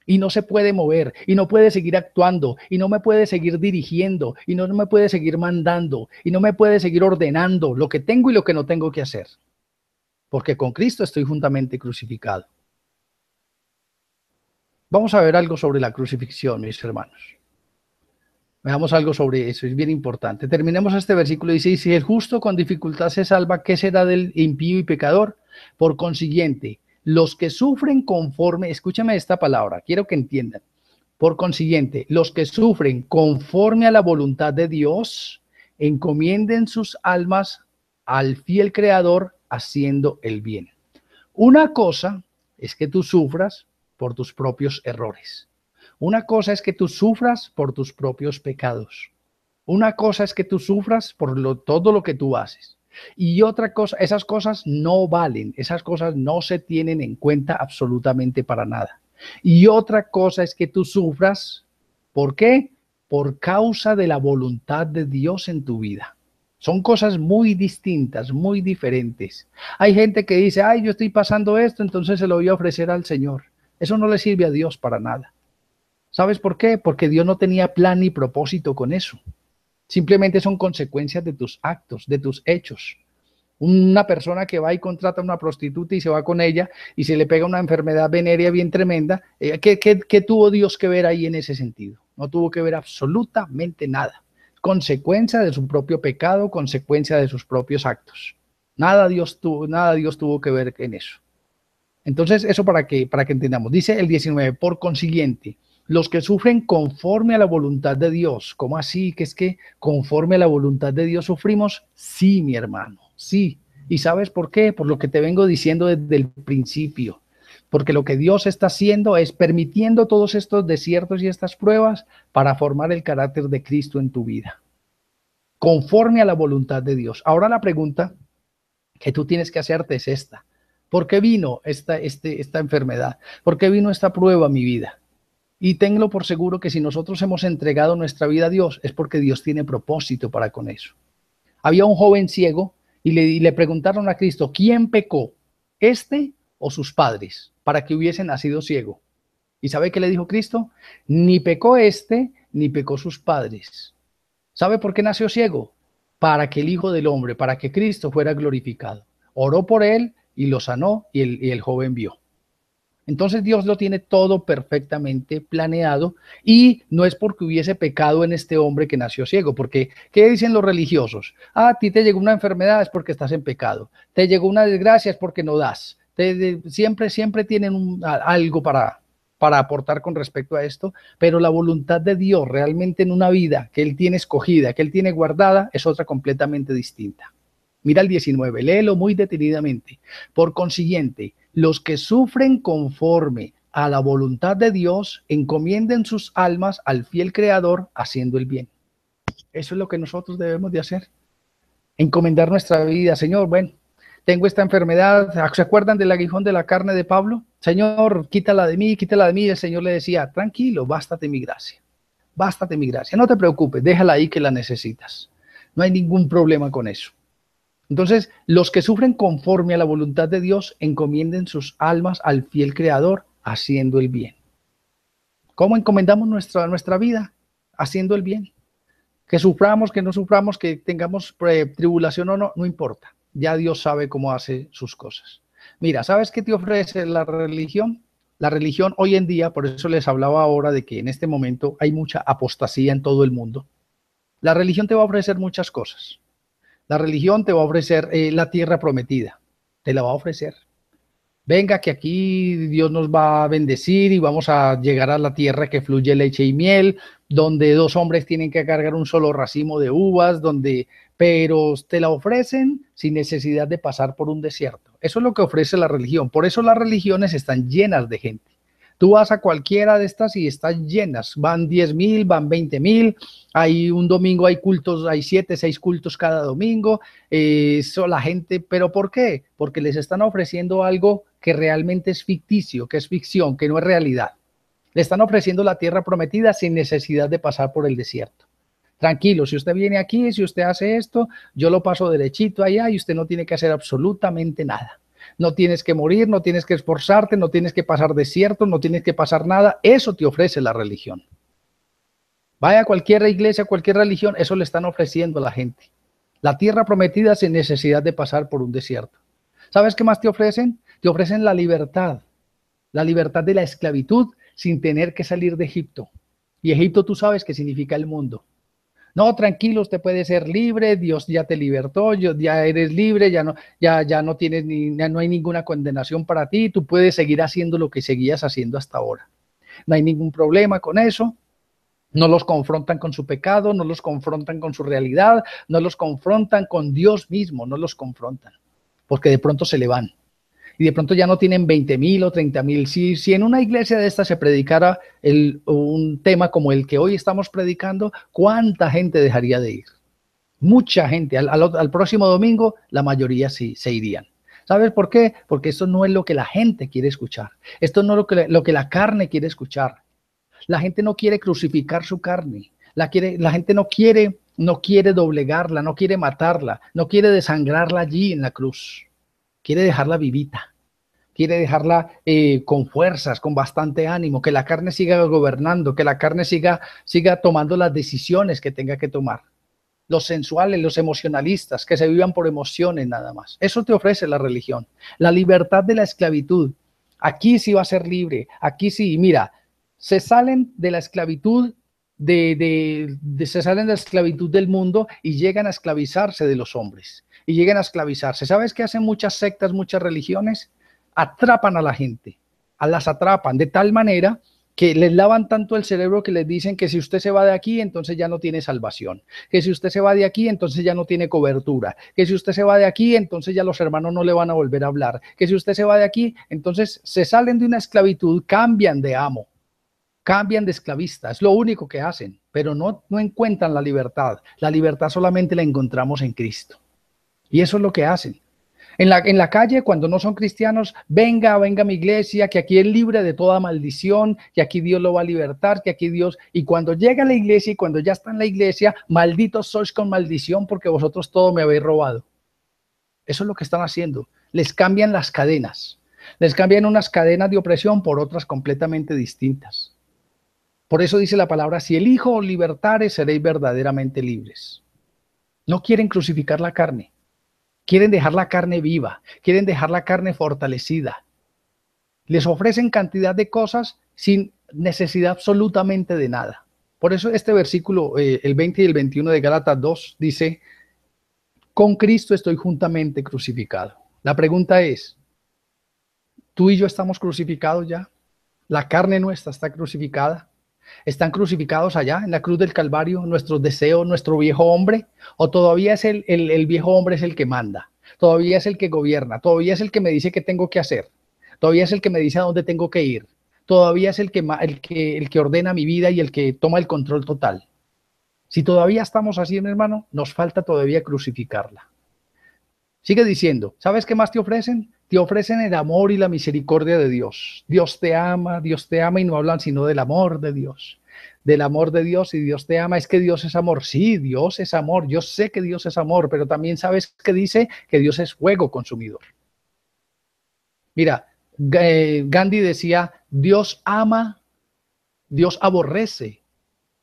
Y no se puede mover. Y no puede seguir actuando. Y no me puede seguir dirigiendo. Y no me puede seguir mandando. Y no me puede seguir ordenando lo que tengo y lo que no tengo que hacer. Porque con Cristo estoy juntamente crucificado. Vamos a ver algo sobre la crucifixión, mis hermanos. Veamos algo sobre eso, es bien importante. Terminemos este versículo, dice, y si el justo con dificultad se salva, ¿qué será del impío y pecador? Por consiguiente, los que sufren conforme, escúchame esta palabra, quiero que entiendan. Por consiguiente, los que sufren conforme a la voluntad de Dios, encomienden sus almas al fiel Creador haciendo el bien. Una cosa es que tú sufras por tus propios errores. Una cosa es que tú sufras por tus propios pecados. Una cosa es que tú sufras por todo lo que tú haces. Y otra cosa, esas cosas no valen, esas cosas no se tienen en cuenta absolutamente para nada. Y otra cosa es que tú sufras, ¿por qué? Por causa de la voluntad de Dios en tu vida. Son cosas muy distintas, muy diferentes. Hay gente que dice, ay, yo estoy pasando esto, entonces se lo voy a ofrecer al Señor. Eso no le sirve a Dios para nada. ¿Sabes por qué? Porque Dios no tenía plan ni propósito con eso. Simplemente son consecuencias de tus actos, de tus hechos. Una persona que va y contrata a una prostituta y se va con ella y se le pega una enfermedad venérea bien tremenda, ¿qué tuvo Dios que ver ahí en ese sentido? No tuvo que ver absolutamente nada. Consecuencia de su propio pecado, consecuencia de sus propios actos. Nada Dios tuvo que ver en eso. Entonces, eso para que entendamos. Dice el 19, por consiguiente, los que sufren conforme a la voluntad de Dios. ¿Cómo así? ¿Que es que conforme a la voluntad de Dios sufrimos? Sí, mi hermano, sí. ¿Y sabes por qué? Por lo que te vengo diciendo desde el principio. Porque lo que Dios está haciendo es permitiendo todos estos desiertos y estas pruebas para formar el carácter de Cristo en tu vida. Conforme a la voluntad de Dios. Ahora la pregunta que tú tienes que hacerte es esta. ¿Por qué vino esta enfermedad? ¿Por qué vino esta prueba a mi vida? Y tenlo por seguro que si nosotros hemos entregado nuestra vida a Dios, es porque Dios tiene propósito para con eso. Había un joven ciego y le preguntaron a Cristo, ¿quién pecó? ¿Este o sus padres? Para que hubiese nacido ciego. ¿Y sabe qué le dijo Cristo? Ni pecó este, ni pecó sus padres. ¿Sabe por qué nació ciego? Para que el Hijo del Hombre, para que Cristo fuera glorificado. Oró por él y lo sanó y el joven vio. Entonces Dios lo tiene todo perfectamente planeado y no es porque hubiese pecado en este hombre que nació ciego, porque ¿qué dicen los religiosos? Ah, a ti te llegó una enfermedad es porque estás en pecado, te llegó una desgracia es porque no das. Siempre tienen algo para aportar con respecto a esto, pero la voluntad de Dios realmente en una vida que Él tiene escogida, que Él tiene guardada, es otra completamente distinta. Mira el 19, léelo muy detenidamente. Por consiguiente, los que sufren conforme a la voluntad de Dios encomienden sus almas al fiel Creador haciendo el bien. Eso es lo que nosotros debemos de hacer. Encomendar nuestra vida. Señor, bueno, tengo esta enfermedad. ¿Se acuerdan del aguijón de la carne de Pablo? Señor, quítala de mí, quítala de mí. El Señor le decía, tranquilo, bástate mi gracia. Bástate mi gracia. No te preocupes, déjala ahí que la necesitas. No hay ningún problema con eso. Entonces, los que sufren conforme a la voluntad de Dios encomienden sus almas al fiel Creador haciendo el bien. ¿Cómo encomendamos nuestra vida? Haciendo el bien. Que suframos, que no suframos, que tengamos tribulación o no, no importa. Ya Dios sabe cómo hace sus cosas. Mira, ¿sabes qué te ofrece la religión? La religión hoy en día, por eso les hablaba ahora de que en este momento hay mucha apostasía en todo el mundo. La religión te va a ofrecer muchas cosas. La religión te va a ofrecer la tierra prometida, te la va a ofrecer. Venga, que aquí Dios nos va a bendecir y vamos a llegar a la tierra que fluye leche y miel, donde dos hombres tienen que cargar un solo racimo de uvas, pero te la ofrecen sin necesidad de pasar por un desierto. Eso es lo que ofrece la religión. Por eso las religiones están llenas de gente. Tú vas a cualquiera de estas y están llenas, van 10,000, van 20,000, hay un domingo, hay cultos, hay 7, 6 cultos cada domingo, eso la gente, ¿pero por qué? Porque les están ofreciendo algo que realmente es ficticio, que es ficción, que no es realidad. Le están ofreciendo la tierra prometida sin necesidad de pasar por el desierto. Tranquilo, si usted viene aquí, si usted hace esto, yo lo paso derechito allá y usted no tiene que hacer absolutamente nada. No tienes que morir, no tienes que esforzarte, no tienes que pasar desierto, no tienes que pasar nada. Eso te ofrece la religión. Vaya a cualquier iglesia, cualquier religión, eso le están ofreciendo a la gente. La tierra prometida sin necesidad de pasar por un desierto. ¿Sabes qué más te ofrecen? Te ofrecen la libertad de la esclavitud sin tener que salir de Egipto. Y Egipto tú sabes que significa el mundo. No, tranquilo, usted puede ser libre, Dios ya te libertó, ya eres libre, ya no tienes no hay ninguna condenación para ti, tú puedes seguir haciendo lo que seguías haciendo hasta ahora. No hay ningún problema con eso. No los confrontan con su pecado, no los confrontan con su realidad, no los confrontan con Dios mismo, no los confrontan, porque de pronto se le van. Y de pronto ya no tienen 20,000 o 30,000. Si en una iglesia de esta se predicara un tema como el que hoy estamos predicando, ¿cuánta gente dejaría de ir? Mucha gente. Al próximo domingo, la mayoría sí se irían. ¿Sabes por qué? Porque esto no es lo que la gente quiere escuchar. Esto no es lo que la carne quiere escuchar. La gente no quiere crucificar su carne. La gente no quiere doblegarla, no quiere matarla, no quiere desangrarla allí en la cruz. Quiere dejarla vivita, quiere dejarla con fuerzas, con bastante ánimo, que la carne siga gobernando, que la carne siga tomando las decisiones que tenga que tomar. los sensuales, los emocionalistas, que se vivan por emociones nada más. Eso te ofrece la religión. La libertad de la esclavitud. Aquí sí va a ser libre. Aquí sí, mira, se salen de la esclavitud se salen de la esclavitud del mundo y llegan a esclavizarse de los hombres. Y llegan a esclavizarse. ¿Sabes qué hacen muchas sectas, muchas religiones? Atrapan a la gente, las atrapan de tal manera que les lavan tanto el cerebro que les dicen que si usted se va de aquí, entonces ya no tiene salvación, que si usted se va de aquí, entonces ya no tiene cobertura, que si usted se va de aquí, entonces ya los hermanos no le van a volver a hablar, que si usted se va de aquí, entonces se salen de una esclavitud, cambian de amo, cambian de esclavista, es lo único que hacen, pero no encuentran la libertad. La libertad solamente la encontramos en Cristo. Y eso es lo que hacen. En la calle, cuando no son cristianos, venga a mi iglesia, que aquí es libre de toda maldición, que aquí Dios lo va a libertar, que aquí Dios... Y cuando llega a la iglesia y cuando ya está en la iglesia, malditos sois con maldición porque vosotros todo me habéis robado. Eso es lo que están haciendo. Les cambian las cadenas. Les cambian unas cadenas de opresión por otras completamente distintas. Por eso dice la palabra, si el Hijo os libertare, seréis verdaderamente libres. No quieren crucificar la carne. Quieren dejar la carne viva, quieren dejar la carne fortalecida. Les ofrecen cantidad de cosas sin necesidad absolutamente de nada. Por eso este versículo, el 20 y el 21 de Gálatas 2, dice, con Cristo estoy juntamente crucificado. La pregunta es, ¿tú y yo estamos crucificados ya? ¿La carne nuestra está crucificada? ¿Están crucificados allá en la cruz del Calvario nuestros deseos, nuestro viejo hombre? ¿O todavía es el viejo hombre es el que manda? ¿Todavía es el que gobierna? ¿Todavía es el que me dice qué tengo que hacer? ¿Todavía es el que me dice a dónde tengo que ir? ¿Todavía es el que ordena mi vida y el que toma el control total? Si todavía estamos así, mi hermano, nos falta todavía crucificarla. Sigue diciendo, ¿sabes qué más te ofrecen? Te ofrecen el amor y la misericordia de Dios. Dios te ama y no hablan sino del amor de Dios. Del amor de Dios y Dios te ama. Es que Dios es amor. Sí, Dios es amor. Yo sé que Dios es amor, pero también sabes que dice que Dios es fuego consumidor. Mira, Gandhi decía, Dios ama, Dios aborrece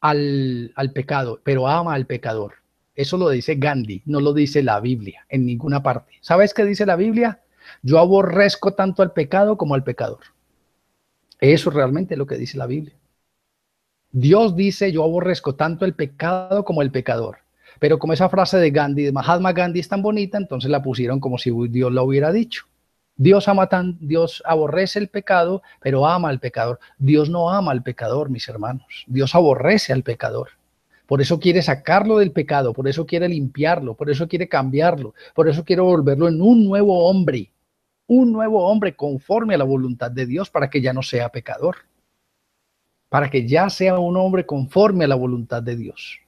al pecado, pero ama al pecador. Eso lo dice Gandhi, no lo dice la Biblia en ninguna parte. ¿Sabes qué dice la Biblia? Yo aborrezco tanto al pecado como al pecador. Eso realmente es lo que dice la Biblia. Dios dice, yo aborrezco tanto el pecado como el pecador. Pero como esa frase de Gandhi, de Mahatma Gandhi es tan bonita, entonces la pusieron como si Dios lo hubiera dicho. Dios aborrece el pecado, pero ama al pecador. Dios no ama al pecador, mis hermanos. Dios aborrece al pecador. Por eso quiere sacarlo del pecado, por eso quiere limpiarlo, por eso quiere cambiarlo, por eso quiere volverlo en un nuevo hombre conforme a la voluntad de Dios para que ya no sea pecador, para que ya sea un hombre conforme a la voluntad de Dios.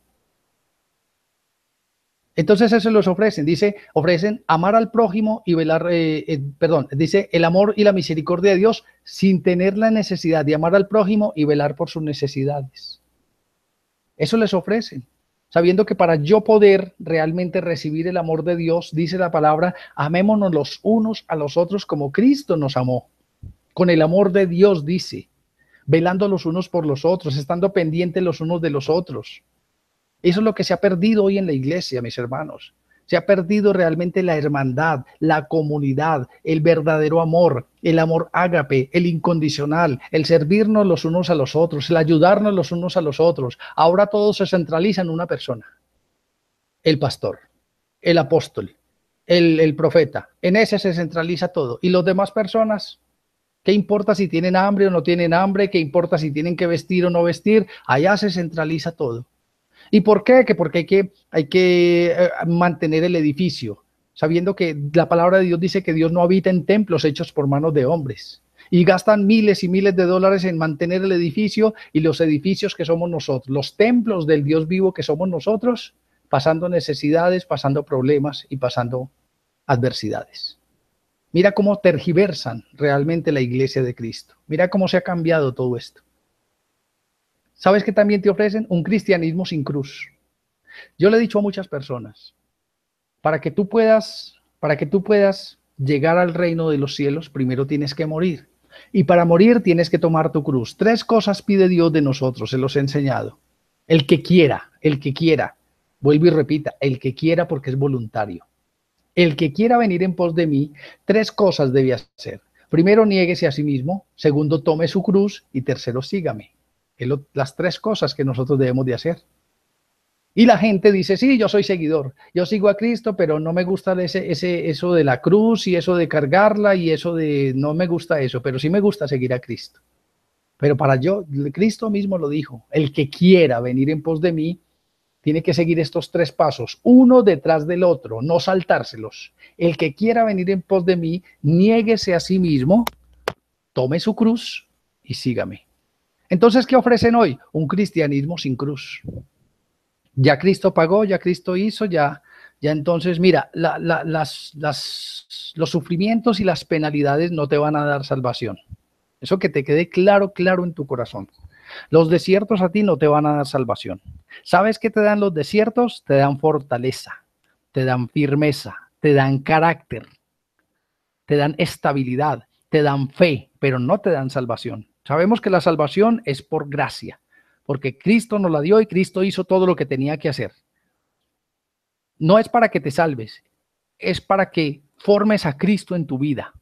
Entonces eso los ofrecen, ofrecen amar al prójimo y velar, dice el amor y la misericordia de Dios sin tener la necesidad de amar al prójimo y velar por sus necesidades. Eso les ofrecen, sabiendo que para yo poder realmente recibir el amor de Dios, dice la palabra, amémonos los unos a los otros como Cristo nos amó. Con el amor de Dios, dice, velando los unos por los otros, estando pendientes los unos de los otros. Eso es lo que se ha perdido hoy en la iglesia, mis hermanos. Se ha perdido realmente la hermandad, la comunidad, el verdadero amor, el amor ágape, el incondicional, el servirnos los unos a los otros, el ayudarnos los unos a los otros. Ahora todo se centraliza en una persona. El pastor, el apóstol, el profeta. En ese se centraliza todo. ¿Y las demás personas? ¿Qué importa si tienen hambre o no tienen hambre? ¿Qué importa si tienen que vestir o no vestir? Allá se centraliza todo. ¿Y por qué? Porque hay que mantener el edificio, sabiendo que la palabra de Dios dice que Dios no habita en templos hechos por manos de hombres. Y gastan miles y miles de dólares en mantener el edificio y los edificios que somos nosotros, los templos del Dios vivo que somos nosotros, pasando necesidades, pasando problemas y pasando adversidades. Mira cómo tergiversan realmente la iglesia de Cristo. Mira cómo se ha cambiado todo esto. ¿Sabes qué también te ofrecen? Un cristianismo sin cruz. Yo le he dicho a muchas personas, para que tú puedas llegar al reino de los cielos, primero tienes que morir. Y para morir tienes que tomar tu cruz. 3 cosas pide Dios de nosotros, se los he enseñado. El que quiera, Vuelvo y repita, el que quiera porque es voluntario. El que quiera venir en pos de mí, tres cosas debe hacer. Primero, niéguese a sí mismo. Segundo, tome su cruz. Y tercero, sígame. Las tres cosas que nosotros debemos de hacer. Y la gente dice, sí, yo soy seguidor, yo sigo a Cristo, pero no me gusta eso de la cruz y eso de cargarla y eso de, no me gusta eso, pero sí me gusta seguir a Cristo. Pero para yo, Cristo mismo lo dijo, el que quiera venir en pos de mí, tiene que seguir estos tres pasos, uno detrás del otro, no saltárselos. El que quiera venir en pos de mí, niéguese a sí mismo, tome su cruz y sígame. Entonces, ¿qué ofrecen hoy? Un cristianismo sin cruz. Ya Cristo pagó, ya Cristo hizo, ya entonces, mira, los sufrimientos y las penalidades no te van a dar salvación. Eso que te quede claro, claro en tu corazón. Los desiertos a ti no te van a dar salvación. ¿Sabes qué te dan los desiertos? Te dan fortaleza, te dan firmeza, te dan carácter, te dan estabilidad, te dan fe, pero no te dan salvación. Sabemos que la salvación es por gracia, porque Cristo nos la dio y Cristo hizo todo lo que tenía que hacer. No es para que te salves, es para que formes a Cristo en tu vida.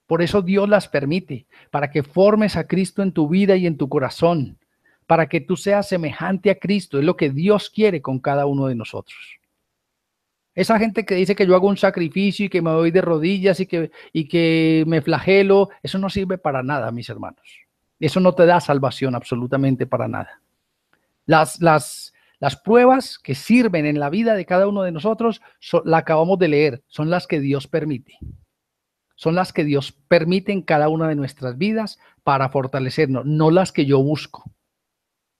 Por eso Dios las permite, para que formes a Cristo en tu vida y en tu corazón, para que tú seas semejante a Cristo. Es lo que Dios quiere con cada uno de nosotros. Esa gente que dice que yo hago un sacrificio y que me doy de rodillas y que me flagelo, eso no sirve para nada, mis hermanos. Eso no te da salvación absolutamente para nada. Las pruebas que sirven en la vida de cada uno de nosotros, la acabamos de leer, son las que Dios permite. Son las que Dios permite en cada una de nuestras vidas para fortalecernos, no las que yo busco.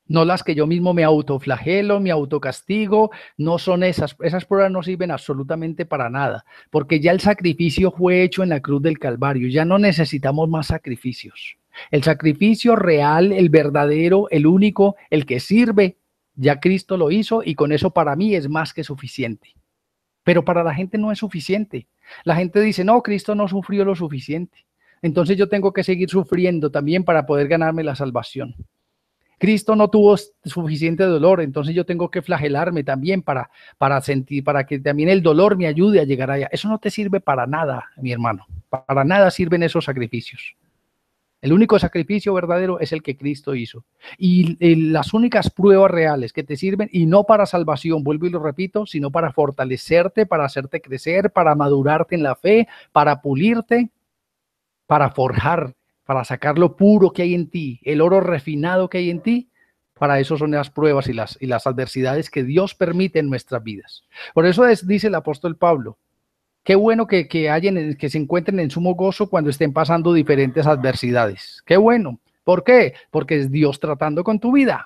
No las que yo mismo me autoflagelo, me autocastigo, no son esas. Esas pruebas no sirven absolutamente para nada, porque ya el sacrificio fue hecho en la cruz del Calvario, ya no necesitamos más sacrificios. El sacrificio real, el verdadero, el único, el que sirve, ya Cristo lo hizo y con eso para mí es más que suficiente. Pero para la gente no es suficiente. La gente dice, no, Cristo no sufrió lo suficiente. Entonces yo tengo que seguir sufriendo también para poder ganarme la salvación. Cristo no tuvo suficiente dolor, entonces yo tengo que flagelarme también para sentir, para que también el dolor me ayude a llegar allá. Eso no te sirve para nada, mi hermano. Para nada sirven esos sacrificios. El único sacrificio verdadero es el que Cristo hizo. Y las únicas pruebas reales que te sirven, y no para salvación, vuelvo y lo repito, sino para fortalecerte, para hacerte crecer, para madurarte en la fe, para pulirte, para forjar, para sacar lo puro que hay en ti, el oro refinado que hay en ti. Para eso son las pruebas y las adversidades que Dios permite en nuestras vidas. Por eso dice el apóstol Pablo, qué bueno que se encuentren en sumo gozo cuando estén pasando diferentes adversidades. Qué bueno. ¿Por qué? Porque es Dios tratando con tu vida,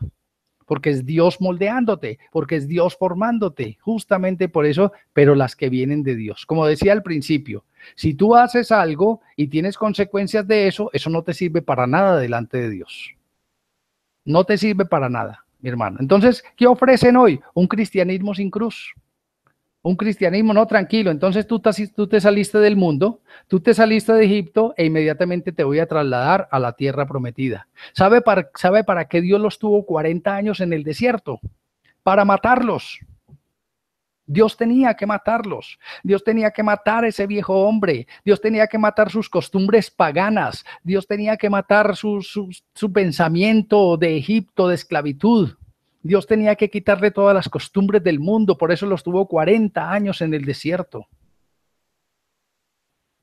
porque es Dios moldeándote, porque es Dios formándote, justamente por eso, pero las que vienen de Dios. Como decía al principio, si tú haces algo y tienes consecuencias de eso, eso no te sirve para nada delante de Dios. No te sirve para nada, mi hermano. Entonces, ¿qué ofrecen hoy? Un cristianismo sin cruz. Un cristianismo, no, tranquilo. Entonces tú te saliste del mundo, tú te saliste de Egipto e inmediatamente te voy a trasladar a la tierra prometida. ¿Sabe para qué Dios los tuvo 40 años en el desierto? Para matarlos. Dios tenía que matarlos. Dios tenía que matar a ese viejo hombre. Dios tenía que matar sus costumbres paganas. Dios tenía que matar su pensamiento de Egipto, de esclavitud. Dios tenía que quitarle todas las costumbres del mundo, por eso los tuvo 40 años en el desierto.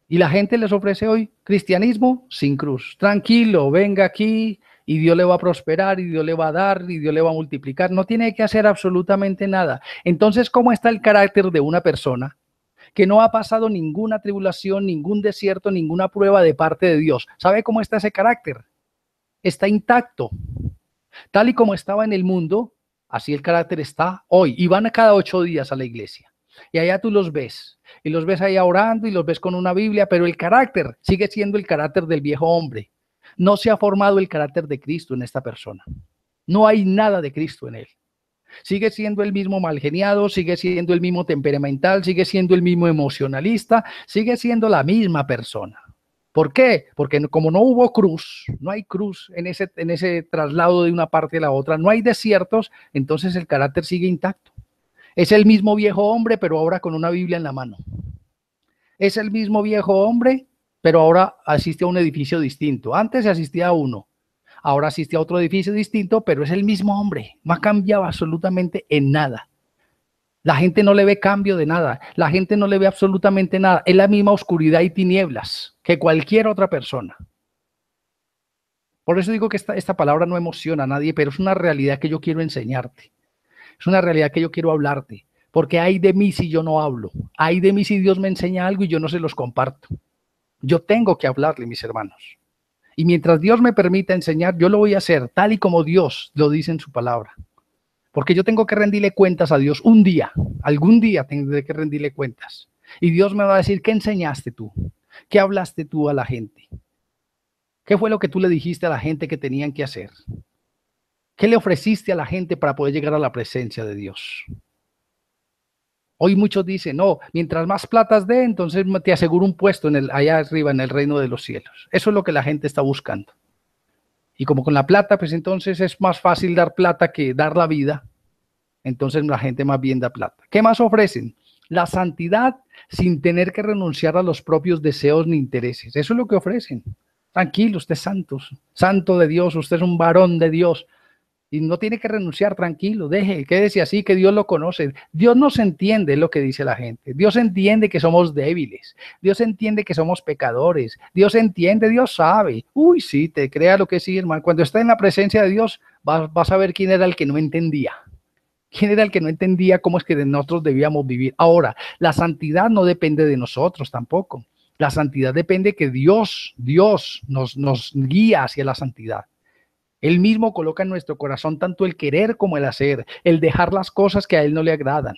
Y la gente les ofrece hoy cristianismo sin cruz. Tranquilo, venga aquí y Dios le va a prosperar y Dios le va a dar y Dios le va a multiplicar. No tiene que hacer absolutamente nada. Entonces, ¿cómo está el carácter de una persona que no ha pasado ninguna tribulación, ningún desierto, ninguna prueba de parte de Dios? ¿Sabe cómo está ese carácter? Está intacto. Tal y como estaba en el mundo, así el carácter está hoy. Y van a cada 8 días a la iglesia. Y allá tú los ves. Y los ves allá orando y los ves con una Biblia, pero el carácter sigue siendo el carácter del viejo hombre. No se ha formado el carácter de Cristo en esta persona. No hay nada de Cristo en él. Sigue siendo el mismo malgeniado, sigue siendo el mismo temperamental, sigue siendo el mismo emocionalista, sigue siendo la misma persona. ¿Por qué? Porque como no hubo cruz, no hay cruz en ese traslado de una parte a la otra, no hay desiertos, entonces el carácter sigue intacto. Es el mismo viejo hombre, pero ahora con una Biblia en la mano. Es el mismo viejo hombre, pero ahora asiste a un edificio distinto. Antes se asistía a uno, ahora asiste a otro edificio distinto, pero es el mismo hombre. No ha cambiado absolutamente en nada. La gente no le ve cambio de nada. La gente no le ve absolutamente nada. Es la misma oscuridad y tinieblas que cualquier otra persona. Por eso digo que esta palabra no emociona a nadie, pero es una realidad que yo quiero enseñarte. Es una realidad que yo quiero hablarte. Porque hay de mí si yo no hablo. Hay de mí si Dios me enseña algo y yo no se los comparto. Yo tengo que hablarle, mis hermanos. Y mientras Dios me permita enseñar, yo lo voy a hacer tal y como Dios lo dice en su palabra. Porque yo tengo que rendirle cuentas a Dios un día. Algún día tendré que rendirle cuentas. Y Dios me va a decir, ¿qué enseñaste tú? ¿Qué hablaste tú a la gente? ¿Qué fue lo que tú le dijiste a la gente que tenían que hacer? ¿Qué le ofreciste a la gente para poder llegar a la presencia de Dios? Hoy muchos dicen, no, mientras más platas dé, entonces te aseguro un puesto allá arriba en el reino de los cielos. Eso es lo que la gente está buscando. Y como con la plata, pues entonces es más fácil dar plata que dar la vida. Entonces la gente más bien da plata. ¿Qué más ofrecen? La santidad sin tener que renunciar a los propios deseos ni intereses. Eso es lo que ofrecen. Tranquilo, usted es santo, santo de Dios, usted es un varón de Dios. Y no tiene que renunciar, tranquilo, quédese así, que Dios lo conoce. Dios nos entiende lo que dice la gente. Dios entiende que somos débiles. Dios entiende que somos pecadores. Dios entiende, Dios sabe. Uy, sí, te crea lo que sí, hermano. Cuando está en la presencia de Dios, vas a ver quién era el que no entendía. ¿Quién era el que no entendía cómo es que nosotros debíamos vivir? Ahora, la santidad no depende de nosotros tampoco. La santidad depende que Dios nos guía hacia la santidad. Él mismo coloca en nuestro corazón tanto el querer como el hacer, el dejar las cosas que a Él no le agradan.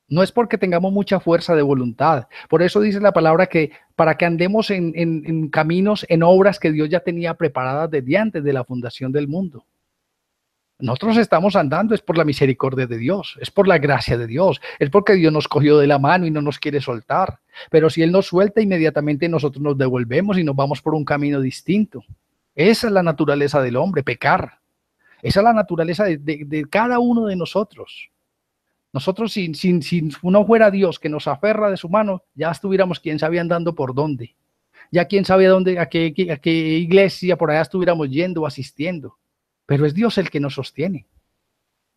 No es porque tengamos mucha fuerza de voluntad. Por eso dice la palabra que para que andemos en caminos, en obras que Dios ya tenía preparadas desde antes de la fundación del mundo. Nosotros estamos andando, es por la misericordia de Dios, es por la gracia de Dios, es porque Dios nos cogió de la mano y no nos quiere soltar. Pero si Él nos suelta, inmediatamente nosotros nos devolvemos y nos vamos por un camino distinto. Esa es la naturaleza del hombre, pecar. Esa es la naturaleza de cada uno de nosotros. Nosotros, si no fuera Dios que nos aferra de su mano, ya estuviéramos quién sabe andando por dónde. Ya quién sabe a qué iglesia por allá estuviéramos yendo o asistiendo. Pero es Dios el que nos sostiene.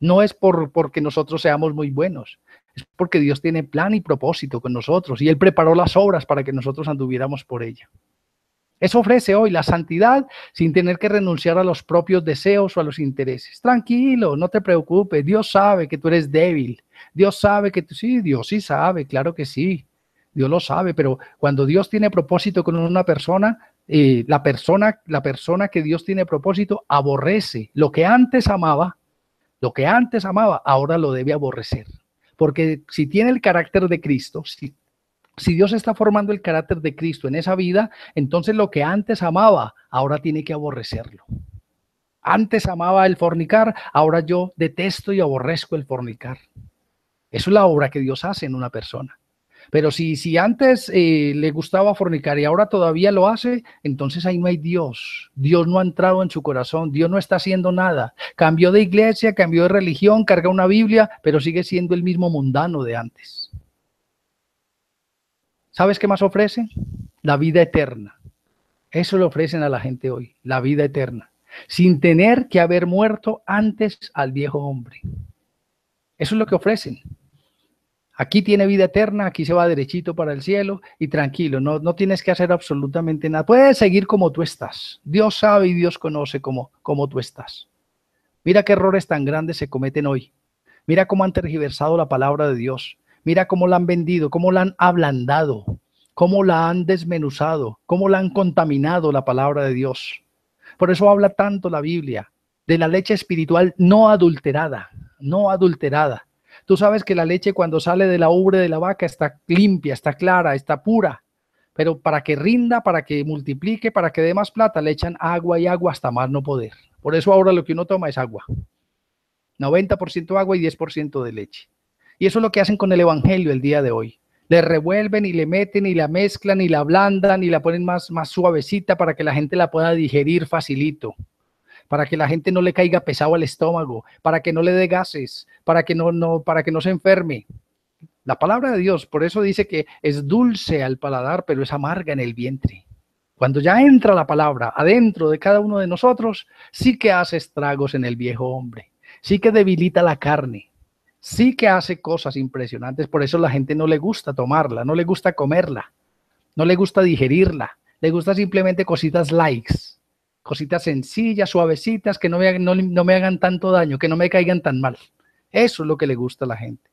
No es porque nosotros seamos muy buenos. Es porque Dios tiene plan y propósito con nosotros. Y Él preparó las obras para que nosotros anduviéramos por ella. Eso ofrece hoy la santidad sin tener que renunciar a los propios deseos o a los intereses. Tranquilo, no te preocupes. Dios sabe que tú eres débil. Dios sabe que tú, sí, Dios sí sabe, claro que sí. Dios lo sabe, pero cuando Dios tiene propósito con una persona, la persona que Dios tiene propósito aborrece lo que antes amaba, ahora lo debe aborrecer. Porque si tiene el carácter de Cristo, si Dios está formando el carácter de Cristo en esa vida, entonces lo que antes amaba, ahora tiene que aborrecerlo. Antes amaba el fornicar, ahora yo detesto y aborrezco el fornicar. Eso es la obra que Dios hace en una persona. Pero si antes le gustaba fornicar y ahora todavía lo hace, entonces ahí no hay Dios. Dios no ha entrado en su corazón, Dios no está haciendo nada. Cambió de iglesia, cambió de religión, carga una Biblia, pero sigue siendo el mismo mundano de antes. ¿Sabes qué más ofrecen? La vida eterna. Eso le ofrecen a la gente hoy, la vida eterna, sin tener que haber muerto antes al viejo hombre. Eso es lo que ofrecen. Aquí tiene vida eterna, aquí se va derechito para el cielo y tranquilo, no tienes que hacer absolutamente nada. Puedes seguir como tú estás. Dios sabe y Dios conoce cómo tú estás. Mira qué errores tan grandes se cometen hoy. Mira cómo han tergiversado la palabra de Dios. Mira cómo la han vendido, cómo la han ablandado, cómo la han desmenuzado, cómo la han contaminado la palabra de Dios. Por eso habla tanto la Biblia de la leche espiritual no adulterada, no adulterada. Tú sabes que la leche cuando sale de la ubre de la vaca está limpia, está clara, está pura. Pero para que rinda, para que multiplique, para que dé más plata, le echan agua y agua hasta más no poder. Por eso ahora lo que uno toma es agua. 90% agua y 10% de leche. Y eso es lo que hacen con el evangelio el día de hoy. Le revuelven y le meten y la mezclan y la ablandan y la ponen más suavecita para que la gente la pueda digerir facilito. para que la gente no le caiga pesado al estómago, para que no le dé gases, para que no se enferme. La palabra de Dios, por eso dice que es dulce al paladar, pero es amarga en el vientre. Cuando ya entra la palabra adentro de cada uno de nosotros, sí que hace estragos en el viejo hombre, sí que debilita la carne, sí que hace cosas impresionantes. Por eso la gente no le gusta tomarla, no le gusta comerla, no le gusta digerirla, le gusta simplemente cositas likes, cositas sencillas, suavecitas, que no me hagan tanto daño, que no me caigan tan mal. Eso es lo que le gusta a la gente.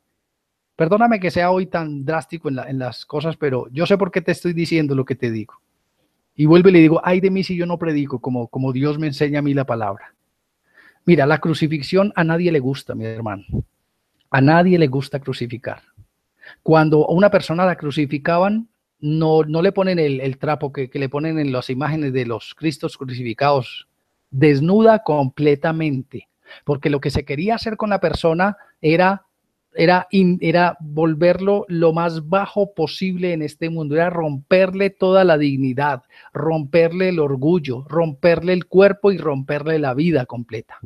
Perdóname que sea hoy tan drástico en las cosas, pero yo sé por qué te estoy diciendo lo que te digo. Y vuelvo y le digo, ay de mí si yo no predico como Dios me enseña a mí la palabra. Mira, la crucifixión a nadie le gusta, mi hermano. A nadie le gusta crucificar. Cuando a una persona la crucificaban, no le ponen el trapo que le ponen en las imágenes de los Cristos crucificados, desnuda completamente, porque lo que se quería hacer con la persona era volverlo lo más bajo posible en este mundo, era romperle toda la dignidad, romperle el orgullo, romperle el cuerpo y romperle la vida completa.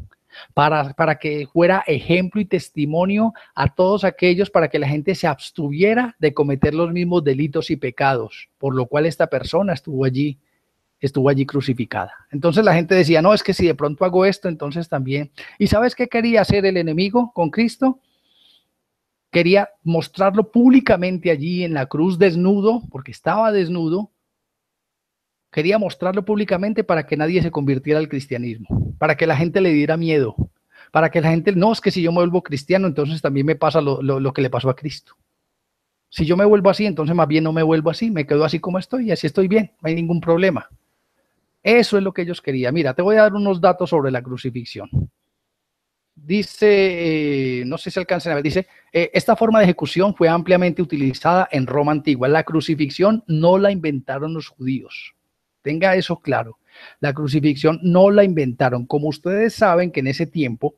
Para que fuera ejemplo y testimonio a todos aquellos, para que la gente se abstuviera de cometer los mismos delitos y pecados, por lo cual esta persona estuvo allí crucificada. Entonces la gente decía, no, es que si de pronto hago esto, entonces también. ¿Y sabes qué quería hacer el enemigo con Cristo? Quería mostrarlo públicamente allí en la cruz desnudo, porque estaba desnudo. Quería mostrarlo públicamente para que nadie se convirtiera al cristianismo, para que la gente le diera miedo, para que la gente, no, es que si yo me vuelvo cristiano, entonces también me pasa lo que le pasó a Cristo. Si yo me vuelvo así, entonces más bien no me vuelvo así, me quedo así como estoy y así estoy bien, no hay ningún problema. Eso es lo que ellos querían. Mira, te voy a dar unos datos sobre la crucifixión. Dice, no sé si alcancen a ver, dice, esta forma de ejecución fue ampliamente utilizada en Roma antigua. La crucifixión no la inventaron los judíos. Tenga eso claro. La crucifixión no la inventaron. Como ustedes saben que en ese tiempo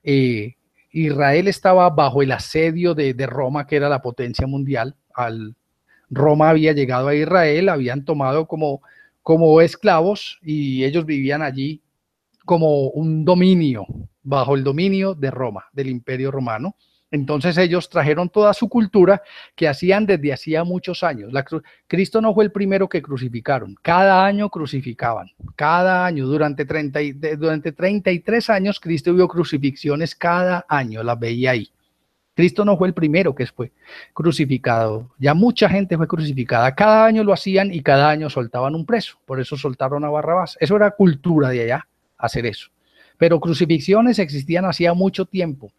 Israel estaba bajo el asedio de Roma, que era la potencia mundial. Roma había llegado a Israel, habían tomado como esclavos y ellos vivían allí como un dominio, bajo el dominio de Roma, del Imperio Romano. Entonces ellos trajeron toda su cultura que hacían desde hacía muchos años. Cristo no fue el primero que crucificaron, cada año crucificaban, cada año, durante 33 años Cristo vio crucifixiones cada año, las veía ahí. Cristo no fue el primero que fue crucificado, ya mucha gente fue crucificada, cada año lo hacían y cada año soltaban un preso, por eso soltaron a Barrabás, eso era cultura de allá, hacer eso. Pero crucifixiones existían hacía mucho tiempo.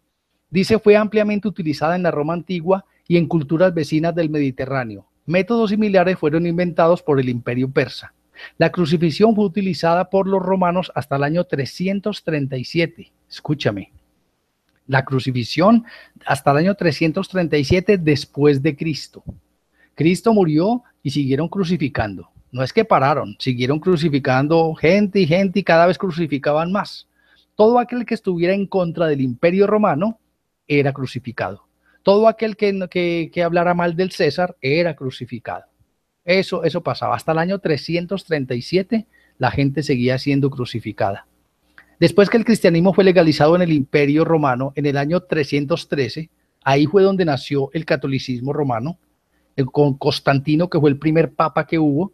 Dice, fue ampliamente utilizada en la Roma antigua y en culturas vecinas del Mediterráneo. Métodos similares fueron inventados por el Imperio Persa. La crucifixión fue utilizada por los romanos hasta el año 337. Escúchame. La crucifixión hasta el año 337 después de Cristo. Cristo murió y siguieron crucificando. No es que pararon, siguieron crucificando gente y cada vez crucificaban más. Todo aquel que estuviera en contra del Imperio Romano era crucificado. Todo aquel que hablara mal del César era crucificado. Eso pasaba. Hasta el año 337 la gente seguía siendo crucificada. Después que el cristianismo fue legalizado en el Imperio Romano, en el año 313, ahí fue donde nació el catolicismo romano, con Constantino, que fue el primer papa que hubo.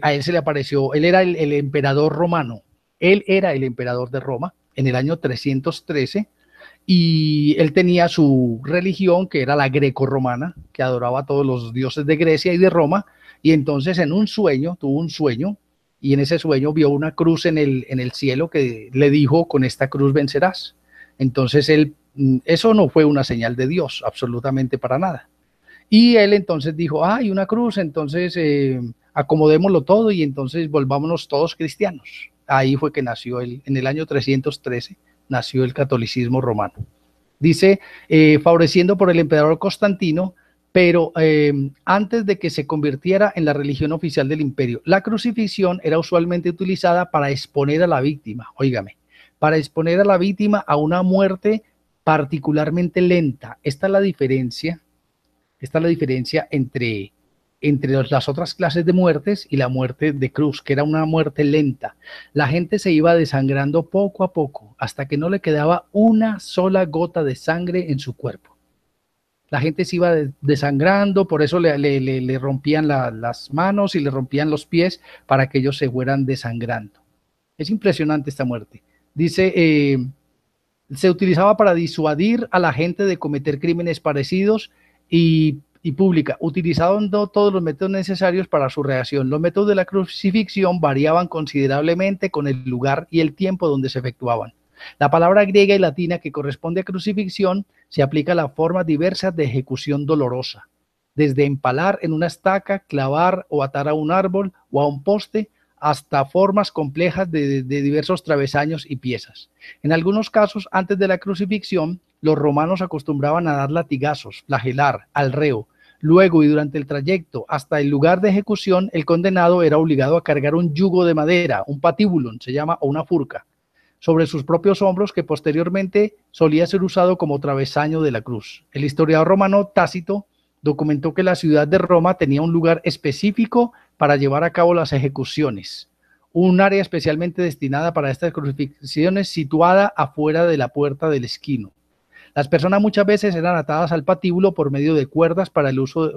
A él se le apareció, él era el emperador romano, él era el emperador de Roma en el año 313, y él tenía su religión, que era la greco-romana, que adoraba a todos los dioses de Grecia y de Roma, y entonces tuvo un sueño, y en ese sueño vio una cruz en el cielo que le dijo, con esta cruz vencerás. Entonces eso no fue una señal de Dios, absolutamente para nada. Y él entonces dijo, hay una cruz, entonces acomodémoslo todo y entonces volvámonos todos cristianos. Ahí fue que nació en el año 313, nació el catolicismo romano. Dice, favoreciendo por el emperador Constantino, pero antes de que se convirtiera en la religión oficial del imperio, la crucifixión era usualmente utilizada para exponer a la víctima, óigame, para exponer a la víctima a una muerte particularmente lenta. Esta es la diferencia entre entre las otras clases de muertes y la muerte de cruz, que era una muerte lenta. La gente se iba desangrando poco a poco hasta que no le quedaba una sola gota de sangre en su cuerpo. La gente se iba desangrando, por eso le rompían las manos y le rompían los pies para que ellos se fueran desangrando. Es impresionante esta muerte. Dice, se utilizaba para disuadir a la gente de cometer crímenes parecidos y pública, utilizando todos los métodos necesarios para su reacción. Los métodos de la crucifixión variaban considerablemente con el lugar y el tiempo donde se efectuaban. La palabra griega y latina que corresponde a crucifixión se aplica a las formas diversas de ejecución dolorosa, desde empalar en una estaca, clavar o atar a un árbol o a un poste, hasta formas complejas de diversos travesaños y piezas. En algunos casos, antes de la crucifixión, los romanos acostumbraban a dar latigazos, flagelar al reo. Luego y durante el trayecto hasta el lugar de ejecución, el condenado era obligado a cargar un yugo de madera, un patibulum se llama, o una furca, sobre sus propios hombros, que posteriormente solía ser usado como travesaño de la cruz. El historiador romano Tácito documentó que la ciudad de Roma tenía un lugar específico para llevar a cabo las ejecuciones, un área especialmente destinada para estas crucifixiones situada afuera de la puerta del esquino. Las personas muchas veces eran atadas al patíbulo por medio de cuerdas para el uso,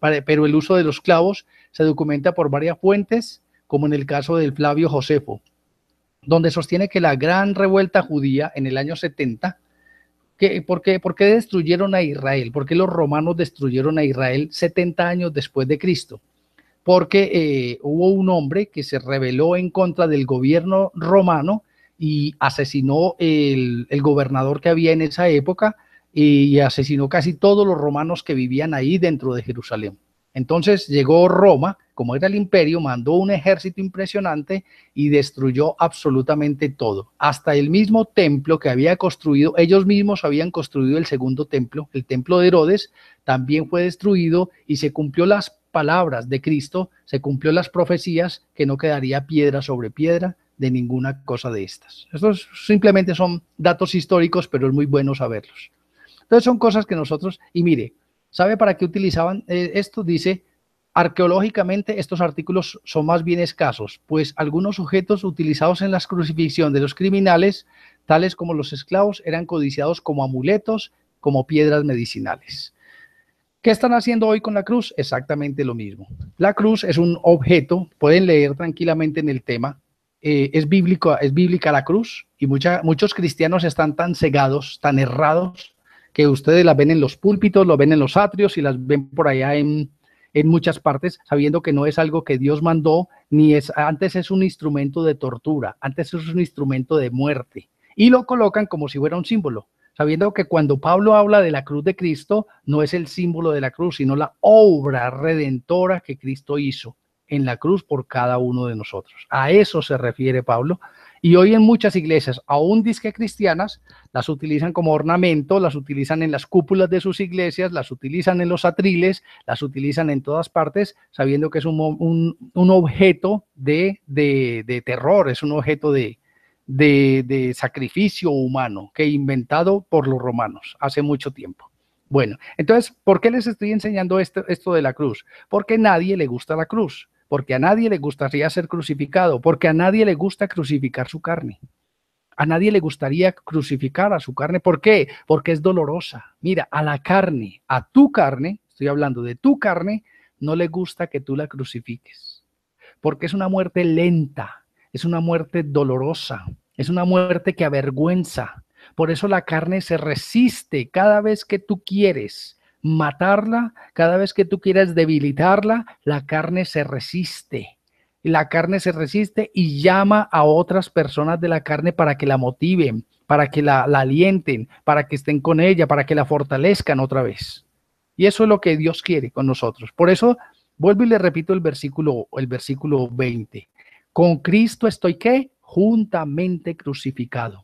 pero el uso de los clavos se documenta por varias fuentes, como en el caso del Flavio Josefo, donde sostiene que la gran revuelta judía en el año 70, ¿por qué destruyeron a Israel? ¿Por qué los romanos destruyeron a Israel 70 años después de Cristo? Porque hubo un hombre que se rebeló en contra del gobierno romano y asesinó el gobernador que había en esa época y asesinó casi todos los romanos que vivían ahí dentro de Jerusalén. Entonces llegó Roma, como era el imperio, mandó un ejército impresionante y destruyó absolutamente todo. Hasta el mismo templo que había construido, ellos mismos habían construido el segundo templo, el templo de Herodes, también fue destruido y se cumplió las palabras de Cristo, se cumplió las profecías que no quedaría piedra sobre piedra de ninguna cosa de estas. Estos simplemente son datos históricos, pero es muy bueno saberlos. Entonces son cosas que nosotros, y mire, ¿sabe para qué utilizaban esto? Dice, arqueológicamente estos artículos son más bien escasos, pues algunos objetos utilizados en la crucifixión de los criminales, tales como los esclavos, eran codiciados como amuletos, como piedras medicinales. ¿Qué están haciendo hoy con la cruz? Exactamente lo mismo. La cruz es un objeto, pueden leer tranquilamente en el tema, es bíblica la cruz, y muchos cristianos están tan cegados, tan errados, que ustedes las ven en los púlpitos, lo ven en los atrios y las ven por allá en muchas partes, sabiendo que no es algo que Dios mandó, ni es, antes es un instrumento de tortura, antes es un instrumento de muerte, y lo colocan como si fuera un símbolo, sabiendo que cuando Pablo habla de la cruz de Cristo, no es el símbolo de la cruz, sino la obra redentora que Cristo hizo en la cruz por cada uno de nosotros. A eso se refiere Pablo. Y hoy en muchas iglesias, aún disque cristianas, las utilizan como ornamento, las utilizan en las cúpulas de sus iglesias, las utilizan en los atriles, las utilizan en todas partes, sabiendo que es un objeto de terror, es un objeto de sacrificio humano que inventado por los romanos hace mucho tiempo. Bueno, entonces, ¿por qué les estoy enseñando esto de la cruz? Porque a nadie le gusta la cruz, porque a nadie le gustaría ser crucificado, porque a nadie le gusta crucificar su carne. A nadie le gustaría crucificar a su carne. ¿Por qué? Porque es dolorosa. Mira, a la carne, a tu carne, estoy hablando de tu carne, no le gusta que tú la crucifiques, porque es una muerte lenta, es una muerte dolorosa, es una muerte que avergüenza. Por eso la carne se resiste cada vez que tú quieres matarla, cada vez que tú quieres debilitarla, la carne se resiste. La carne se resiste y llama a otras personas de la carne para que la motiven, para que la alienten, para que estén con ella, para que la fortalezcan otra vez. Y eso es lo que Dios quiere con nosotros. Por eso vuelvo y le repito el versículo 20. Con Cristo estoy, ¿qué? Juntamente crucificado.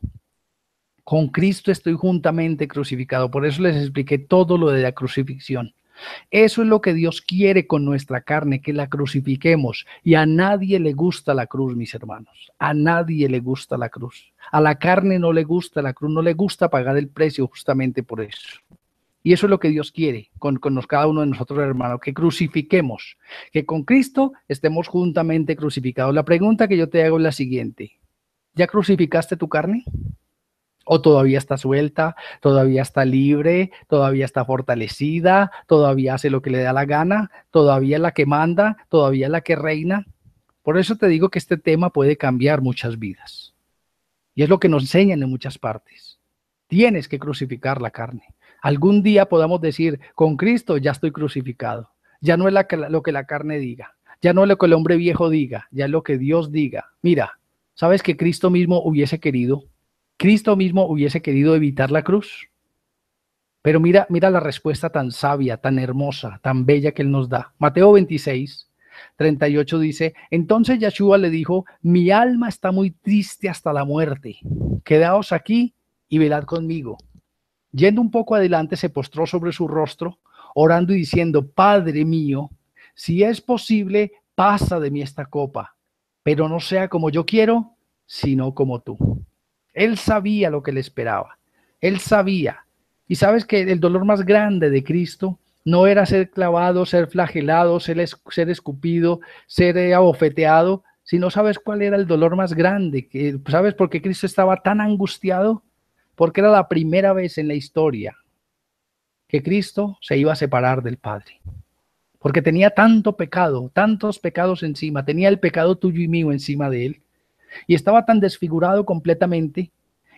Con Cristo estoy juntamente crucificado. Por eso les expliqué todo lo de la crucifixión. Eso es lo que Dios quiere con nuestra carne, que la crucifiquemos. Y a nadie le gusta la cruz, mis hermanos. A nadie le gusta la cruz. A la carne no le gusta la cruz, no le gusta pagar el precio justamente por eso. Y eso es lo que Dios quiere con cada uno de nosotros, hermano, que crucifiquemos, que con Cristo estemos juntamente crucificados. La pregunta que yo te hago es la siguiente: ¿ya crucificaste tu carne? ¿O todavía está suelta? ¿Todavía está libre? ¿Todavía está fortalecida? ¿Todavía hace lo que le da la gana? ¿Todavía es la que manda? ¿Todavía es la que reina? Por eso te digo que este tema puede cambiar muchas vidas. Y es lo que nos enseñan en muchas partes. Tienes que crucificar la carne. Algún día podamos decir, con Cristo ya estoy crucificado. Ya no es lo que la carne diga. Ya no es lo que el hombre viejo diga. Ya es lo que Dios diga. Mira, ¿sabes que Cristo mismo hubiese querido? Cristo mismo hubiese querido evitar la cruz. Pero mira la respuesta tan sabia, tan hermosa, tan bella que Él nos da. Mateo 26:38 dice: entonces Yeshua le dijo, mi alma está muy triste hasta la muerte. Quedaos aquí y velad conmigo. Yendo un poco adelante, se postró sobre su rostro, orando y diciendo, Padre mío, si es posible, pasa de mí esta copa, pero no sea como yo quiero, sino como tú. Él sabía lo que le esperaba. Él sabía. Y sabes que el dolor más grande de Cristo no era ser clavado, ser flagelado, ser escupido, ser abofeteado, sino sabes cuál era el dolor más grande. ¿Sabes por qué Cristo estaba tan angustiado? Porque era la primera vez en la historia que Cristo se iba a separar del Padre. Porque tenía tanto pecado, tantos pecados encima, tenía el pecado tuyo y mío encima de él. Y estaba tan desfigurado completamente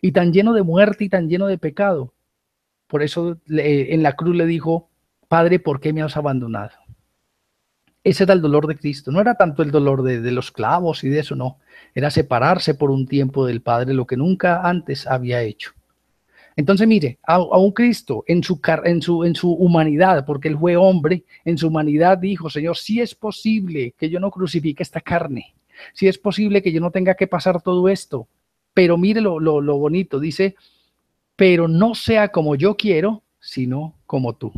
y tan lleno de muerte y tan lleno de pecado. Por eso en la cruz le dijo, Padre, ¿por qué me has abandonado? Ese era el dolor de Cristo. No era tanto el dolor de los clavos y de eso, no. Era separarse por un tiempo del Padre, lo que nunca antes había hecho. Entonces, mire, a un Cristo en su humanidad, porque él fue hombre, en su humanidad dijo, Señor, si es posible que yo no crucifique esta carne, si es posible que yo no tenga que pasar todo esto, pero mire lo bonito, dice, pero no sea como yo quiero, sino como tú.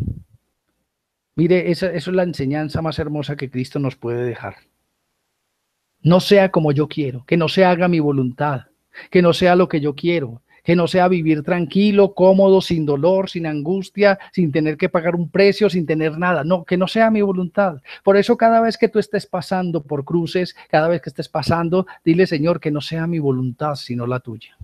Mire, eso es la enseñanza más hermosa que Cristo nos puede dejar. No sea como yo quiero, que no se haga mi voluntad, que no sea lo que yo quiero, que no sea vivir tranquilo, cómodo, sin dolor, sin angustia, sin tener que pagar un precio, sin tener nada. No, que no sea mi voluntad. Por eso cada vez que tú estés pasando por cruces, cada vez que estés pasando, dile, Señor, que no sea mi voluntad, sino la tuya.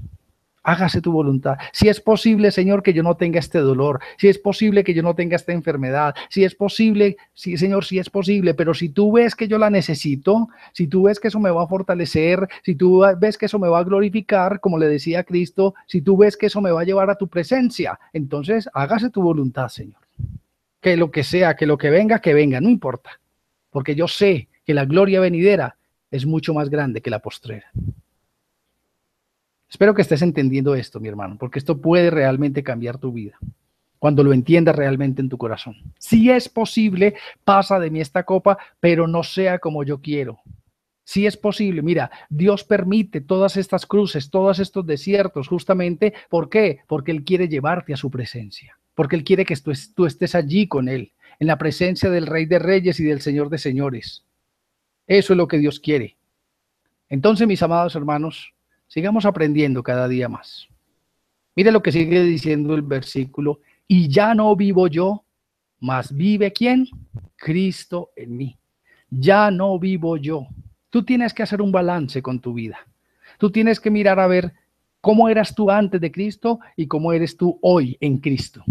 Hágase tu voluntad. Si es posible, Señor, que yo no tenga este dolor, si es posible que yo no tenga esta enfermedad, si es posible, sí, Señor, si es posible, pero si tú ves que yo la necesito, si tú ves que eso me va a fortalecer, si tú ves que eso me va a glorificar, como le decía Cristo, si tú ves que eso me va a llevar a tu presencia, entonces hágase tu voluntad, Señor. Que lo que sea, que venga, no importa, porque yo sé que la gloria venidera es mucho más grande que la postrera. Espero que estés entendiendo esto, mi hermano, porque esto puede realmente cambiar tu vida cuando lo entiendas realmente en tu corazón. Si es posible, pasa de mí esta copa, pero no sea como yo quiero. Si es posible, mira, Dios permite todas estas cruces, todos estos desiertos, justamente, ¿por qué? Porque Él quiere llevarte a su presencia, porque Él quiere que tú estés allí con Él, en la presencia del Rey de Reyes y del Señor de Señores. Eso es lo que Dios quiere. Entonces, mis amados hermanos, sigamos aprendiendo cada día más. Mire lo que sigue diciendo el versículo, y ya no vivo yo, mas vive ¿quién? Cristo en mí. Ya no vivo yo. Tú tienes que hacer un balance con tu vida. Tú tienes que mirar a ver cómo eras tú antes de Cristo y cómo eres tú hoy en Cristo.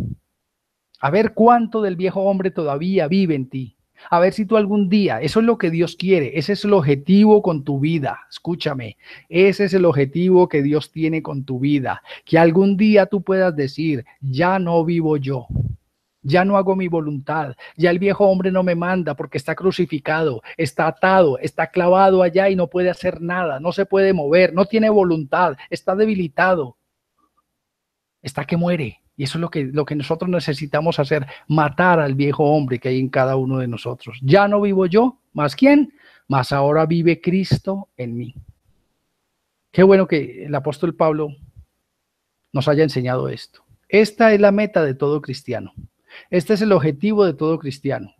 A ver cuánto del viejo hombre todavía vive en ti. A ver si tú algún día, eso es lo que Dios quiere, ese es el objetivo con tu vida, escúchame, ese es el objetivo que Dios tiene con tu vida, que algún día tú puedas decir, ya no vivo yo, ya no hago mi voluntad, ya el viejo hombre no me manda porque está crucificado, está atado, está clavado allá y no puede hacer nada, no se puede mover, no tiene voluntad, está debilitado, está que muere. Y eso es lo que nosotros necesitamos hacer, matar al viejo hombre que hay en cada uno de nosotros. Ya no vivo yo, ¿más quién? Más ahora vive Cristo en mí. Qué bueno que el apóstol Pablo nos haya enseñado esto. Esta es la meta de todo cristiano. Este es el objetivo de todo cristiano.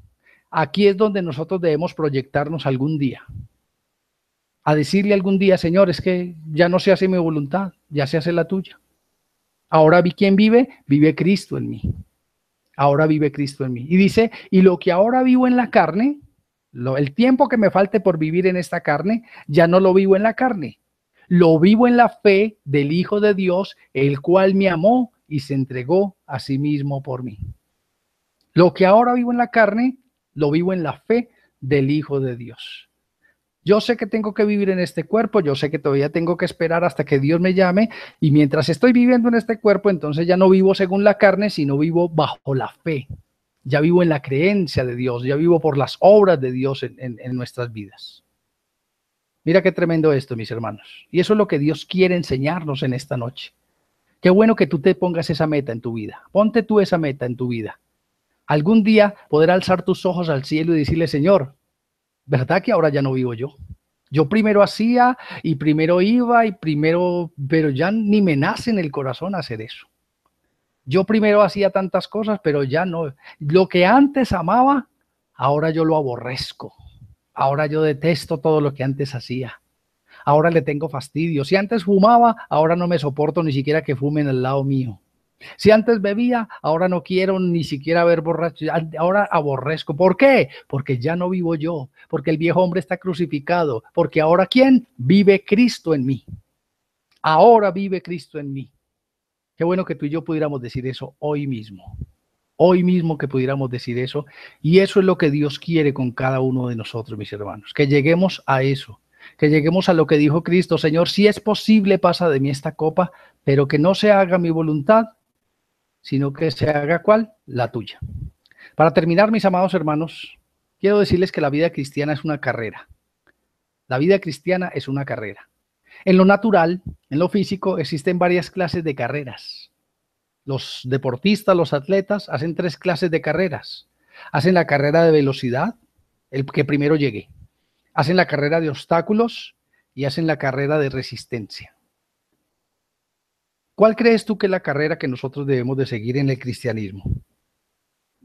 Aquí es donde nosotros debemos proyectarnos algún día. A decirle algún día, Señor, es que ya no se hace mi voluntad, ya se hace la tuya. Ahora vi quién vive, vive Cristo en mí. ahora vive Cristo en mí. Y dice, y lo que ahora vivo en la carne, el tiempo que me falte por vivir en esta carne, ya no lo vivo en la carne. Lo vivo en la fe del Hijo de Dios, el cual me amó y se entregó a sí mismo por mí. Lo que ahora vivo en la carne, lo vivo en la fe del Hijo de Dios. Yo sé que tengo que vivir en este cuerpo, yo sé que todavía tengo que esperar hasta que Dios me llame, y mientras estoy viviendo en este cuerpo, entonces ya no vivo según la carne, sino vivo bajo la fe. Ya vivo en la creencia de Dios, ya vivo por las obras de Dios en nuestras vidas. Mira qué tremendo esto, mis hermanos. Y eso es lo que Dios quiere enseñarnos en esta noche. Qué bueno que tú te pongas esa meta en tu vida. Ponte tú esa meta en tu vida. Algún día poder alzar tus ojos al cielo y decirle, Señor, ¿verdad que ahora ya no vivo yo? Yo primero hacía y primero iba y primero, pero ya ni me nace en el corazón hacer eso. Yo primero hacía tantas cosas, pero ya no. Lo que antes amaba, ahora yo lo aborrezco. Ahora yo detesto todo lo que antes hacía. Ahora le tengo fastidio. Si antes fumaba, ahora no me soporto ni siquiera que fumen al lado mío. Si antes bebía, ahora no quiero ni siquiera ver borracho. Ahora aborrezco. ¿Por qué? Porque ya no vivo yo. Porque el viejo hombre está crucificado. Porque ahora ¿quién? Vive Cristo en mí. Ahora vive Cristo en mí. Qué bueno que tú y yo pudiéramos decir eso hoy mismo. Hoy mismo que pudiéramos decir eso. Y eso es lo que Dios quiere con cada uno de nosotros, mis hermanos. Que lleguemos a eso. Que lleguemos a lo que dijo Cristo. Señor, si es posible, pasa de mí esta copa, pero que no se haga mi voluntad, sino que se haga ¿cuál? La tuya. Para terminar, mis amados hermanos, quiero decirles que la vida cristiana es una carrera. La vida cristiana es una carrera. En lo natural, en lo físico, existen varias clases de carreras. Los deportistas, los atletas, hacen 3 clases de carreras. Hacen la carrera de velocidad, el que primero llegue. Hacen la carrera de obstáculos y hacen la carrera de resistencia. ¿Cuál crees tú que es la carrera que nosotros debemos de seguir en el cristianismo?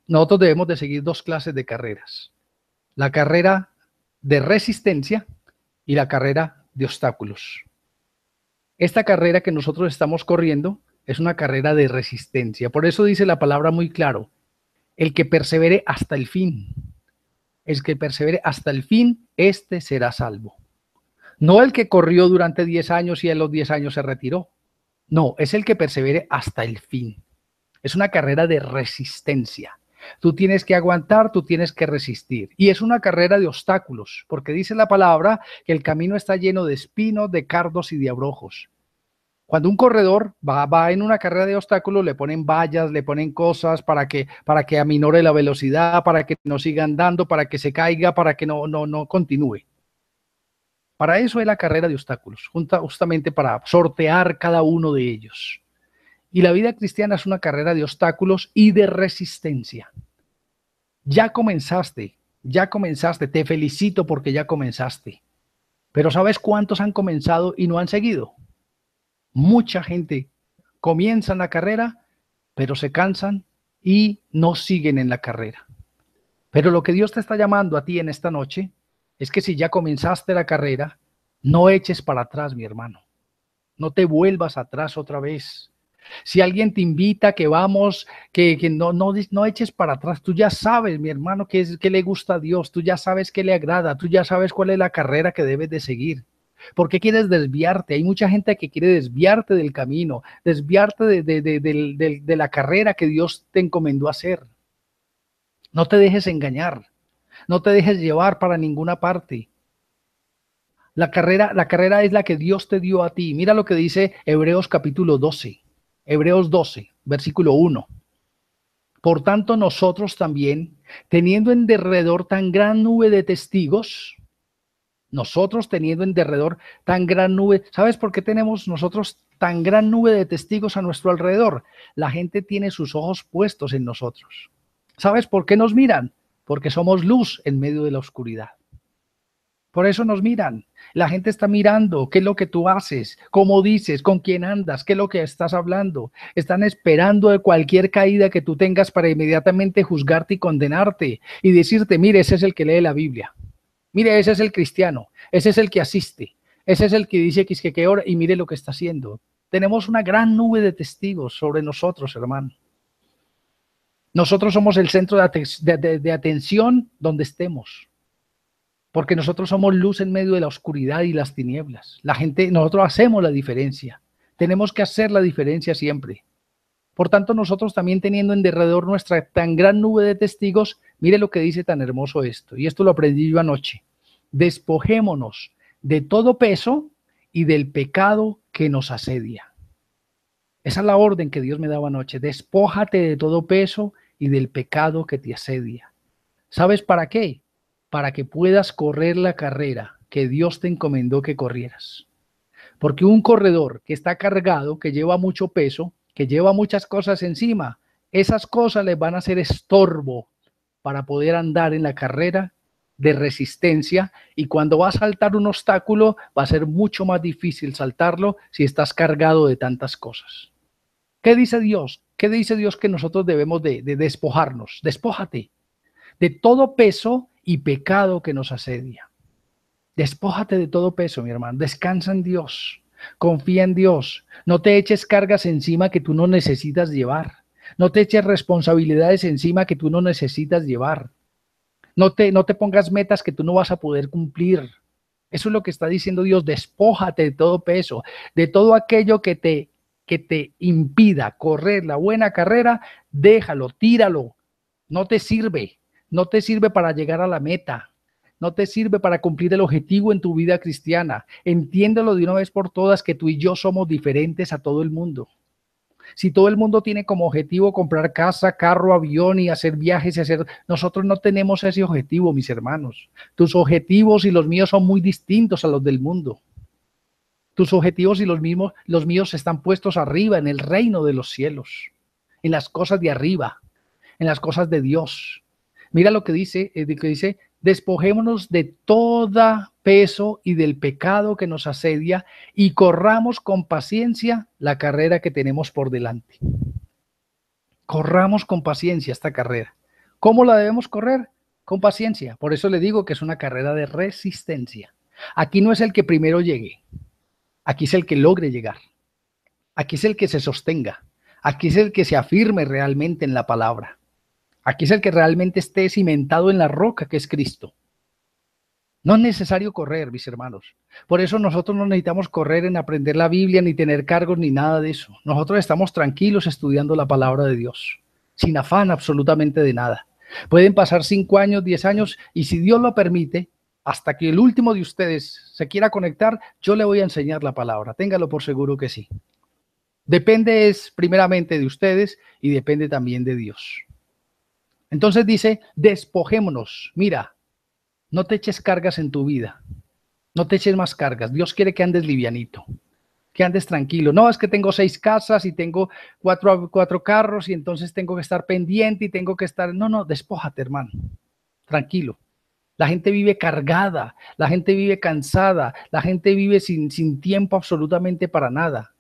Nosotros debemos de seguir 2 clases de carreras. La carrera de resistencia y la carrera de obstáculos. Esta carrera que nosotros estamos corriendo es una carrera de resistencia. Por eso dice la palabra muy claro, el que persevere hasta el fin. El que persevere hasta el fin, este será salvo. No el que corrió durante 10 años y a los 10 años se retiró. No, es el que persevere hasta el fin. Es una carrera de resistencia. Tú tienes que aguantar, tú tienes que resistir. Y es una carrera de obstáculos, porque dice la palabra que el camino está lleno de espinos, de cardos y de abrojos. Cuando un corredor va en una carrera de obstáculos, le ponen vallas, le ponen cosas para que aminore la velocidad, para que no siga andando, para que se caiga, para que no continúe. Para eso es la carrera de obstáculos, justamente para sortear cada uno de ellos. Y la vida cristiana es una carrera de obstáculos y de resistencia. Ya comenzaste, te felicito porque ya comenzaste. Pero ¿sabes cuántos han comenzado y no han seguido? Mucha gente comienza la carrera, pero se cansan y no siguen en la carrera. Pero lo que Dios te está llamando a ti en esta noche es que si ya comenzaste la carrera, no eches para atrás, mi hermano. No te vuelvas atrás otra vez. Si alguien te invita que vamos, que no eches para atrás. Tú ya sabes, mi hermano, que le gusta a Dios. Tú ya sabes que le agrada. Tú ya sabes cuál es la carrera que debes de seguir. ¿Por qué quieres desviarte? Hay mucha gente que quiere desviarte del camino, desviarte de la carrera que Dios te encomendó a hacer. No te dejes engañar. No te dejes llevar para ninguna parte. La carrera es la que Dios te dio a ti. Mira lo que dice Hebreos capítulo 12. Hebreos 12, versículo 1. Por tanto, nosotros también, teniendo en derredor tan gran nube de testigos, ¿sabes por qué tenemos nosotros tan gran nube de testigos a nuestro alrededor? La gente tiene sus ojos puestos en nosotros. ¿Sabes por qué nos miran? Porque somos luz en medio de la oscuridad. Por eso nos miran. La gente está mirando qué es lo que tú haces, cómo dices, con quién andas, qué es lo que estás hablando. Están esperando de cualquier caída que tú tengas para inmediatamente juzgarte y condenarte y decirte, mire, ese es el que lee la Biblia. Mire, ese es el cristiano, ese es el que asiste, ese es el que dice que ora y mire lo que está haciendo. Tenemos una gran nube de testigos sobre nosotros, hermano. Nosotros somos el centro de atención donde estemos, porque nosotros somos luz en medio de la oscuridad y las tinieblas. La gente, nosotros hacemos la diferencia. Tenemos que hacer la diferencia siempre. Por tanto, nosotros también teniendo en derredor nuestra tan gran nube de testigos, mire lo que dice tan hermoso esto, y esto lo aprendí yo anoche. Despojémonos de todo peso y del pecado que nos asedia. Esa es la orden que Dios me daba anoche. Despójate de todo peso y del pecado que te asedia. ¿Sabes para qué? Para que puedas correr la carrera que Dios te encomendó que corrieras. Porque un corredor que está cargado, que lleva mucho peso, que lleva muchas cosas encima, esas cosas les van a ser estorbo para poder andar en la carrera de resistencia, y cuando va a saltar un obstáculo va a ser mucho más difícil saltarlo si estás cargado de tantas cosas. ¿Qué dice Dios? ¿Qué dice Dios que nosotros debemos de despojarnos? Despójate de todo peso y pecado que nos asedia. Despójate de todo peso, mi hermano. Descansa en Dios. Confía en Dios. No te eches cargas encima que tú no necesitas llevar. No te eches responsabilidades encima que tú no necesitas llevar. No te pongas metas que tú no vas a poder cumplir. Eso es lo que está diciendo Dios. Despójate de todo peso, de todo aquello que te impida correr la buena carrera. Déjalo, tíralo. No te sirve. No te sirve para llegar a la meta. No te sirve para cumplir el objetivo en tu vida cristiana. Entiéndelo de una vez por todas que tú y yo somos diferentes a todo el mundo. Si todo el mundo tiene como objetivo comprar casa, carro, avión y hacer viajes y hacer, nosotros no tenemos ese objetivo, mis hermanos. Tus objetivos y los míos son muy distintos a los del mundo. Tus objetivos y los míos están puestos arriba en el reino de los cielos, en las cosas de arriba, en las cosas de Dios. Mira lo que dice, despojémonos de toda peso y del pecado que nos asedia y corramos con paciencia la carrera que tenemos por delante. Corramos con paciencia esta carrera. ¿Cómo la debemos correr? Con paciencia. Por eso le digo que es una carrera de resistencia. Aquí no es el que primero llegue. Aquí es el que logre llegar. Aquí es el que se sostenga. Aquí es el que se afirme realmente en la palabra. Aquí es el que realmente esté cimentado en la roca que es Cristo. No es necesario correr, mis hermanos. Por eso nosotros no necesitamos correr en aprender la Biblia, ni tener cargos, ni nada de eso. Nosotros estamos tranquilos estudiando la palabra de Dios, sin afán absolutamente de nada. Pueden pasar 5 años, 10 años, y si Dios lo permite, hasta que el último de ustedes se quiera conectar, yo le voy a enseñar la palabra. Téngalo por seguro que sí. Depende es primeramente de ustedes y depende también de Dios. Entonces dice, despojémonos. Mira, no te eches cargas en tu vida. No te eches más cargas. Dios quiere que andes livianito, que andes tranquilo. No, es que tengo 6 casas y tengo cuatro carros y entonces tengo que estar pendiente y tengo que estar... No, despójate, hermano. Tranquilo. La gente vive cargada, la gente vive cansada, la gente vive sin tiempo absolutamente para nada.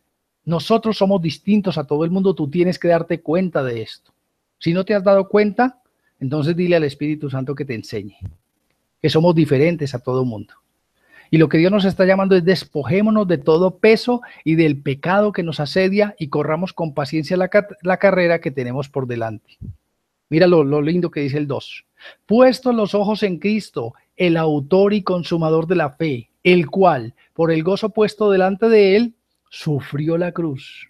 Nosotros somos distintos a todo el mundo. Tú tienes que darte cuenta de esto. Si no te has dado cuenta, entonces dile al Espíritu Santo que te enseñe, que somos diferentes a todo el mundo. Y lo que Dios nos está llamando es despojémonos de todo peso y del pecado que nos asedia y corramos con paciencia la carrera que tenemos por delante. Mira lo lindo que dice el 2. Puestos los ojos en Cristo, el autor y consumador de la fe, el cual, por el gozo puesto delante de él, sufrió la cruz.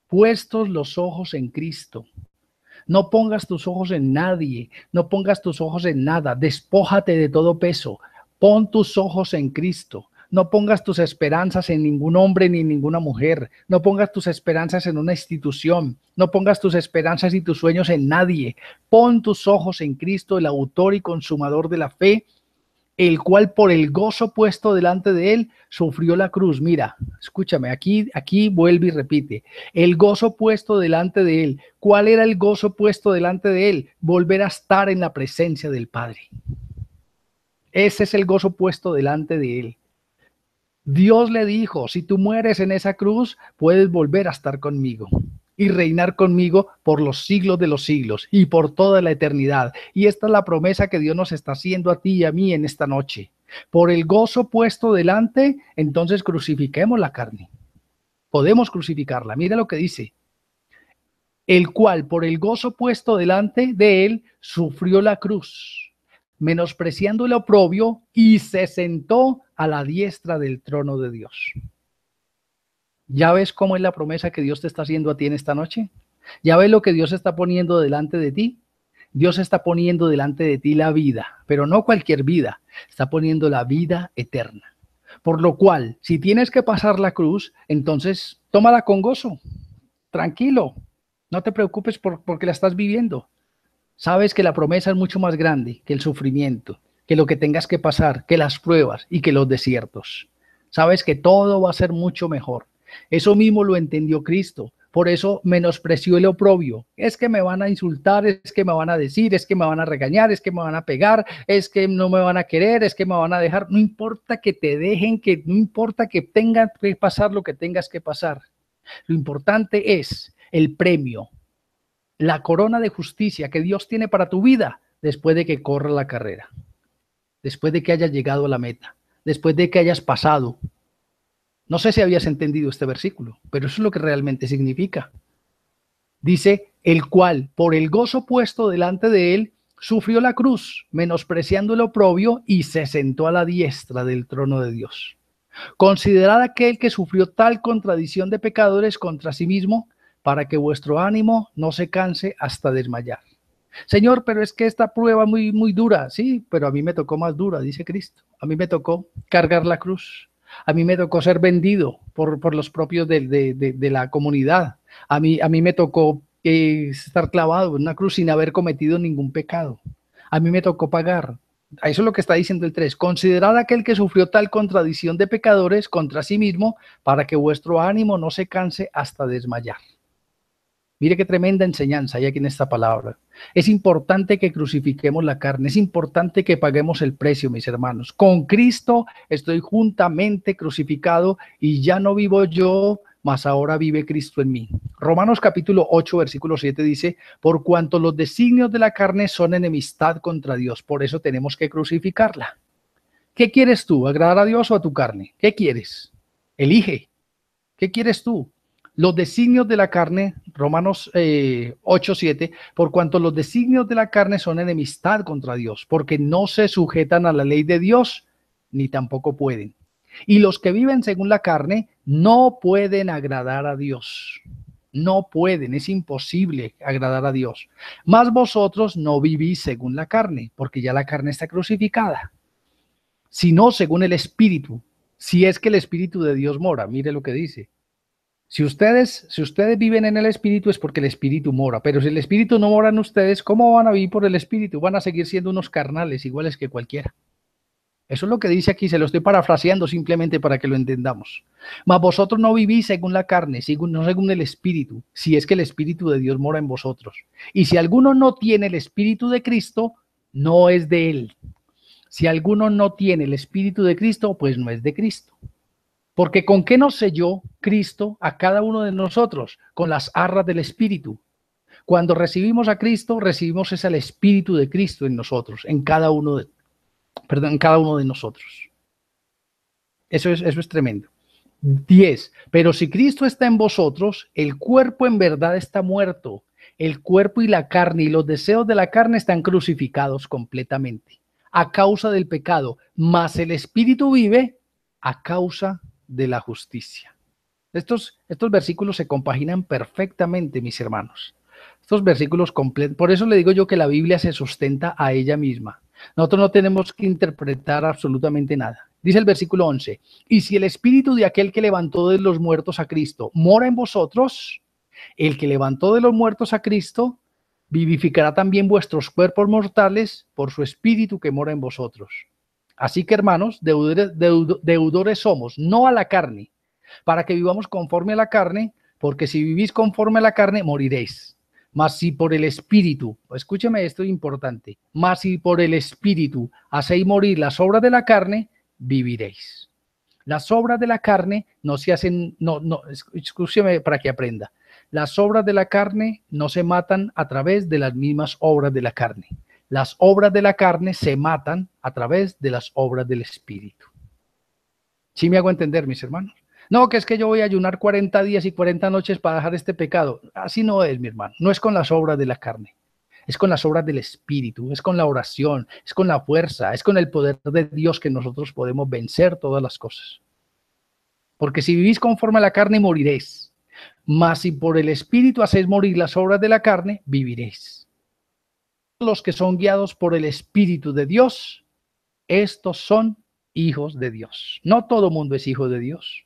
Puestos los ojos en Cristo. No pongas tus ojos en nadie, no pongas tus ojos en nada, despójate de todo peso, pon tus ojos en Cristo. No pongas tus esperanzas en ningún hombre ni en ninguna mujer, no pongas tus esperanzas en una institución, no pongas tus esperanzas y tus sueños en nadie. Pon tus ojos en Cristo, el autor y consumador de la fe, el cual por el gozo puesto delante de él sufrió la cruz. Mira, escúchame, aquí vuelve y repite, el gozo puesto delante de él. ¿Cuál era el gozo puesto delante de él? Volver a estar en la presencia del Padre. Ese es el gozo puesto delante de él. Dios le dijo, si tú mueres en esa cruz, puedes volver a estar conmigo y reinar conmigo por los siglos de los siglos y por toda la eternidad. Y esta es la promesa que Dios nos está haciendo a ti y a mí en esta noche. Por el gozo puesto delante, entonces crucifiquemos la carne. Podemos crucificarla. Mira lo que dice. el cual por el gozo puesto delante de él sufrió la cruz, menospreciando el oprobio, y se sentó a la diestra del trono de Dios. ¿Ya ves cómo es la promesa que Dios te está haciendo a ti en esta noche? ¿Ya ves lo que Dios está poniendo delante de ti? Dios está poniendo delante de ti la vida, pero no cualquier vida, está poniendo la vida eterna. Por lo cual, si tienes que pasar la cruz, entonces tómala con gozo, tranquilo, no te preocupes porque la estás viviendo. Sabes que la promesa es mucho más grande que el sufrimiento, que lo que tengas que pasar, que las pruebas y que los desiertos. Sabes que todo va a ser mucho mejor. Eso mismo lo entendió Cristo. Por eso menospreció el oprobio. Es que me van a insultar, es que me van a decir, es que me van a regañar, es que me van a pegar, es que no me van a querer, es que me van a dejar. No importa que te dejen, que no importa que tengas que pasar lo que tengas que pasar. Lo importante es el premio, la corona de justicia que Dios tiene para tu vida después de que corra la carrera, después de que hayas llegado a la meta, después de que hayas pasado. No sé si habías entendido este versículo, pero eso es lo que realmente significa. Dice, el cual por el gozo puesto delante de él sufrió la cruz, menospreciando el oprobio, y se sentó a la diestra del trono de Dios. Considerad aquel que sufrió tal contradicción de pecadores contra sí mismo, para que vuestro ánimo no se canse hasta desmayar. Señor, pero es que esta prueba es muy dura. Sí, pero a mí me tocó más dura, dice Cristo. A mí me tocó cargar la cruz. A mí me tocó ser vendido por los propios de la comunidad. A mí me tocó estar clavado en una cruz sin haber cometido ningún pecado. A mí me tocó pagar. Eso es lo que está diciendo el 3. Considerad aquel que sufrió tal contradicción de pecadores contra sí mismo, para que vuestro ánimo no se canse hasta desmayar. Mire qué tremenda enseñanza hay aquí en esta palabra. Es importante que crucifiquemos la carne, es importante que paguemos el precio, mis hermanos. Con Cristo estoy juntamente crucificado y ya no vivo yo, mas ahora vive Cristo en mí. Romanos capítulo 8, versículo 7 dice, por cuanto los designios de la carne son enemistad contra Dios, por eso tenemos que crucificarla. ¿Qué quieres tú? ¿Agradar a Dios o a tu carne? ¿Qué quieres? Elige. ¿Qué quieres tú? Los designios de la carne, Romanos 8, 7, por cuanto los designios de la carne son enemistad contra Dios, porque no se sujetan a la ley de Dios, ni tampoco pueden. Y los que viven según la carne no pueden agradar a Dios. No pueden, es imposible agradar a Dios. Mas vosotros no vivís según la carne, porque ya la carne está crucificada, sino según el Espíritu. Si es que el Espíritu de Dios mora, mire lo que dice. Si ustedes viven en el Espíritu es porque el Espíritu mora, pero si el Espíritu no mora en ustedes, ¿cómo van a vivir por el Espíritu? Van a seguir siendo unos carnales iguales que cualquiera. Eso es lo que dice aquí, se lo estoy parafraseando simplemente para que lo entendamos. Mas vosotros no vivís según la carne, no según el Espíritu, si es que el Espíritu de Dios mora en vosotros. Y si alguno no tiene el Espíritu de Cristo, no es de él. Si alguno no tiene el Espíritu de Cristo, pues no es de Cristo. Porque ¿con qué nos selló Cristo a cada uno de nosotros? Con las arras del Espíritu. Cuando recibimos a Cristo, recibimos el Espíritu de Cristo en nosotros, en cada uno de nosotros. Eso es tremendo. 10. Pero si Cristo está en vosotros, el cuerpo en verdad está muerto. El cuerpo y la carne y los deseos de la carne están crucificados completamente a causa del pecado, mas el Espíritu vive a causa de la justicia. Estos versículos se compaginan perfectamente, mis hermanos. Estos versículos completos, por eso le digo yo que la Biblia se sustenta a ella misma. Nosotros no tenemos que interpretar absolutamente nada. Dice el versículo 11, y si el espíritu de aquel que levantó de los muertos a Cristo mora en vosotros, el que levantó de los muertos a Cristo vivificará también vuestros cuerpos mortales por su espíritu que mora en vosotros. Así que, hermanos, deudores somos, no a la carne, para que vivamos conforme a la carne, porque si vivís conforme a la carne, moriréis. Mas si por el Espíritu, escúcheme, esto es importante, mas si por el Espíritu hacéis morir las obras de la carne, viviréis. Las obras de la carne no se hacen, escúcheme para que aprenda. Las obras de la carne no se matan a través de las mismas obras de la carne. Las obras de la carne se matan a través de las obras del Espíritu. ¿Sí me hago entender, mis hermanos? No, que es que yo voy a ayunar 40 días y 40 noches para dejar este pecado. Así no es, mi hermano. No es con las obras de la carne. Es con las obras del Espíritu, es con la oración, es con la fuerza, es con el poder de Dios que nosotros podemos vencer todas las cosas. Porque si vivís conforme a la carne, moriréis. Mas si por el Espíritu hacéis morir las obras de la carne, viviréis. Los que son guiados por el Espíritu de Dios, estos son hijos de Dios. No todo mundo es hijo de Dios.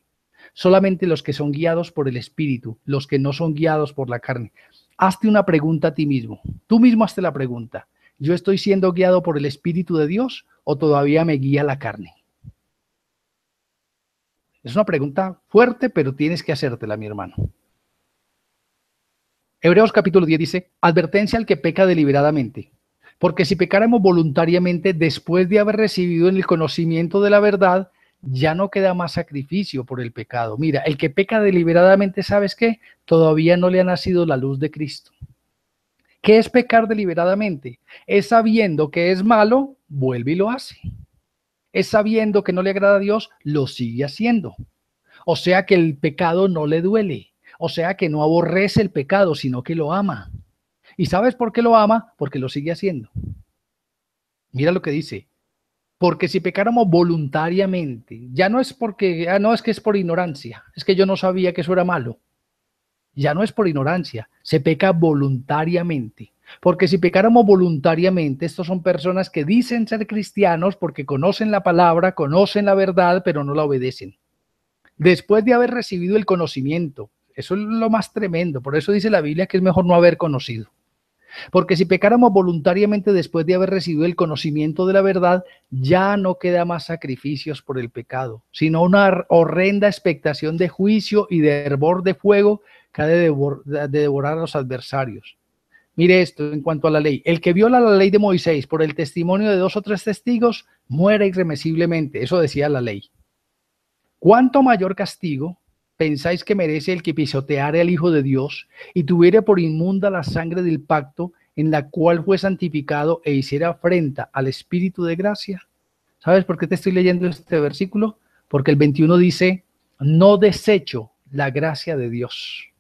Solamente los que son guiados por el Espíritu, los que no son guiados por la carne. Hazte una pregunta a ti mismo. Tú mismo hazte la pregunta. ¿Yo estoy siendo guiado por el Espíritu de Dios o todavía me guía la carne? Es una pregunta fuerte, pero tienes que hacértela, mi hermano. Hebreos capítulo 10 dice, advertencia al que peca deliberadamente. Porque si pecáramos voluntariamente después de haber recibido el conocimiento de la verdad, ya no queda más sacrificio por el pecado. Mira, el que peca deliberadamente, ¿sabes qué? Todavía no le ha nacido la luz de Cristo. ¿Qué es pecar deliberadamente? Es sabiendo que es malo, vuelve y lo hace. Es sabiendo que no le agrada a Dios, lo sigue haciendo. O sea que el pecado no le duele. O sea que no aborrece el pecado, sino que lo ama. ¿Y sabes por qué lo ama? Porque lo sigue haciendo. Mira lo que dice. Porque si pecáramos voluntariamente, ya no es porque, no es que es por ignorancia, es que yo no sabía que eso era malo. Ya no es por ignorancia, se peca voluntariamente. Porque si pecáramos voluntariamente, estos son personas que dicen ser cristianos porque conocen la palabra, conocen la verdad, pero no la obedecen. Después de haber recibido el conocimiento, eso es lo más tremendo. Por eso dice la Biblia que es mejor no haber conocido. Porque si pecáramos voluntariamente después de haber recibido el conocimiento de la verdad, ya no queda más sacrificios por el pecado, sino una horrenda expectación de juicio y de hervor de fuego que ha de devorar a los adversarios. Mire esto en cuanto a la ley. El que viola la ley de Moisés por el testimonio de 2 o 3 testigos, muere irremisiblemente. Eso decía la ley. ¿Cuánto mayor castigo pensáis que merece el que pisoteare al Hijo de Dios y tuviere por inmunda la sangre del pacto en la cual fue santificado e hiciera afrenta al Espíritu de gracia? ¿Sabes por qué te estoy leyendo este versículo? Porque el 21 dice, no desecho la gracia de Dios.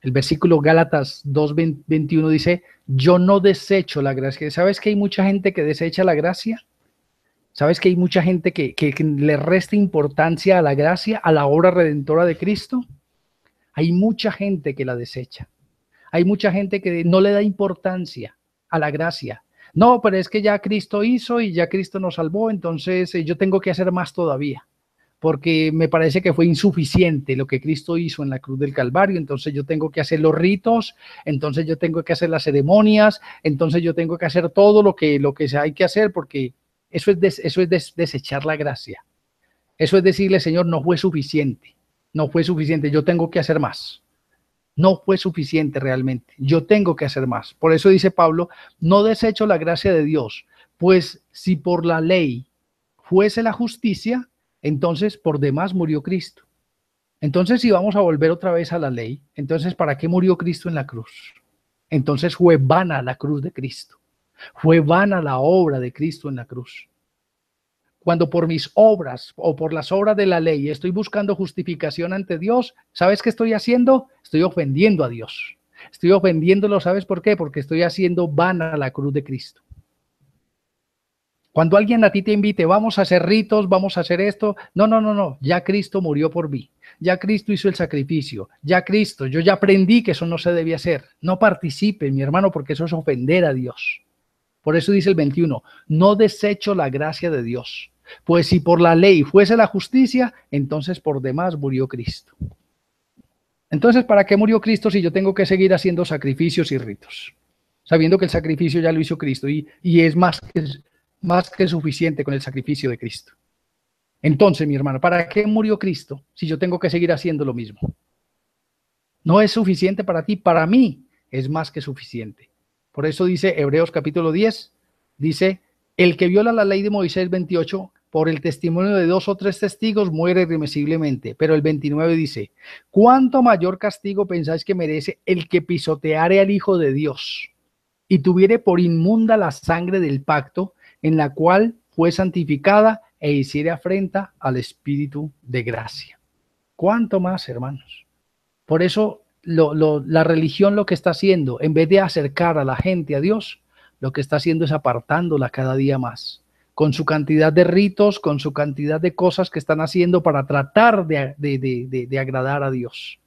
El versículo Gálatas 2:21 dice, yo no desecho la gracia. ¿Sabes que hay mucha gente que desecha la gracia? ¿Sabes que hay mucha gente que le resta importancia a la gracia, a la obra redentora de Cristo? Hay mucha gente que la desecha. Hay mucha gente que no le da importancia a la gracia. No, pero es que ya Cristo hizo y ya Cristo nos salvó, entonces yo tengo que hacer más todavía, porque me parece que fue insuficiente lo que Cristo hizo en la cruz del Calvario, entonces yo tengo que hacer los ritos, entonces yo tengo que hacer las ceremonias, entonces yo tengo que hacer todo lo que hay que hacer, porque eso es desechar la gracia. Eso es decirle, Señor, no fue suficiente, no fue suficiente, yo tengo que hacer más. No fue suficiente realmente, yo tengo que hacer más. Por eso dice Pablo, no desecho la gracia de Dios, pues si por la ley fuese la justicia, entonces por demás murió Cristo. Entonces si vamos a volver otra vez a la ley, entonces ¿para qué murió Cristo en la cruz? Entonces fue vana la cruz de Cristo. Fue vana la obra de Cristo en la cruz. Cuando por mis obras o por las obras de la ley estoy buscando justificación ante Dios, ¿sabes qué estoy haciendo? Estoy ofendiendo a Dios. Estoy ofendiéndolo, ¿sabes por qué? Porque estoy haciendo vana la cruz de Cristo. Cuando alguien a ti te invite, vamos a hacer ritos, vamos a hacer esto. No, no, no, no. Ya Cristo murió por mí. Ya Cristo hizo el sacrificio. Ya Cristo, yo ya aprendí que eso no se debe hacer. No participe, mi hermano, porque eso es ofender a Dios. Por eso dice el 21, no desecho la gracia de Dios, pues si por la ley fuese la justicia, entonces por demás murió Cristo. Entonces, ¿para qué murió Cristo si yo tengo que seguir haciendo sacrificios y ritos? Sabiendo que el sacrificio ya lo hizo Cristo y es más que suficiente con el sacrificio de Cristo. Entonces, mi hermano, ¿para qué murió Cristo si yo tengo que seguir haciendo lo mismo? No es suficiente para ti, para mí es más que suficiente. Por eso dice Hebreos capítulo 10, dice, el que viola la ley de Moisés 28, por el testimonio de 2 o 3 testigos, muere irremisiblemente. Pero el 29 dice, ¿cuánto mayor castigo pensáis que merece el que pisoteare al Hijo de Dios y tuviere por inmunda la sangre del pacto en la cual fue santificada e hiciere afrenta al Espíritu de gracia? ¿Cuánto más, hermanos? Por eso la religión lo que está haciendo, en vez de acercar a la gente a Dios, lo que está haciendo es apartándola cada día más, con su cantidad de ritos, con su cantidad de cosas que están haciendo para tratar de agradar a Dios.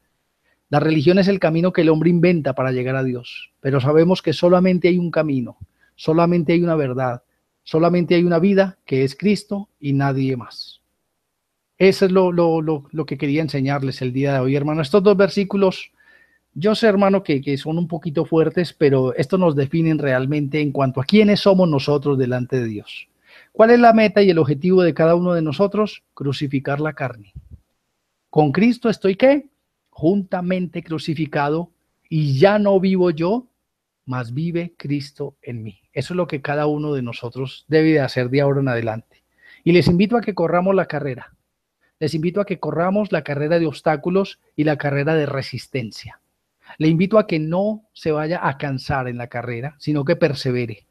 La religión es el camino que el hombre inventa para llegar a Dios, pero sabemos que solamente hay un camino, solamente hay una verdad, solamente hay una vida que es Cristo y nadie más. Eso es lo que quería enseñarles el día de hoy, hermano. Estos dos versículos, yo sé, hermano, que son un poquito fuertes, pero esto nos definen realmente en cuanto a quiénes somos nosotros delante de Dios. ¿Cuál es la meta y el objetivo de cada uno de nosotros? Crucificar la carne. Con Cristo estoy, ¿qué? Juntamente crucificado, y ya no vivo yo, mas vive Cristo en mí. Eso es lo que cada uno de nosotros debe de hacer de ahora en adelante. Y les invito a que corramos la carrera. Les invito a que corramos la carrera de obstáculos y la carrera de resistencia. Le invito a que no se vaya a cansar en la carrera, sino que persevere.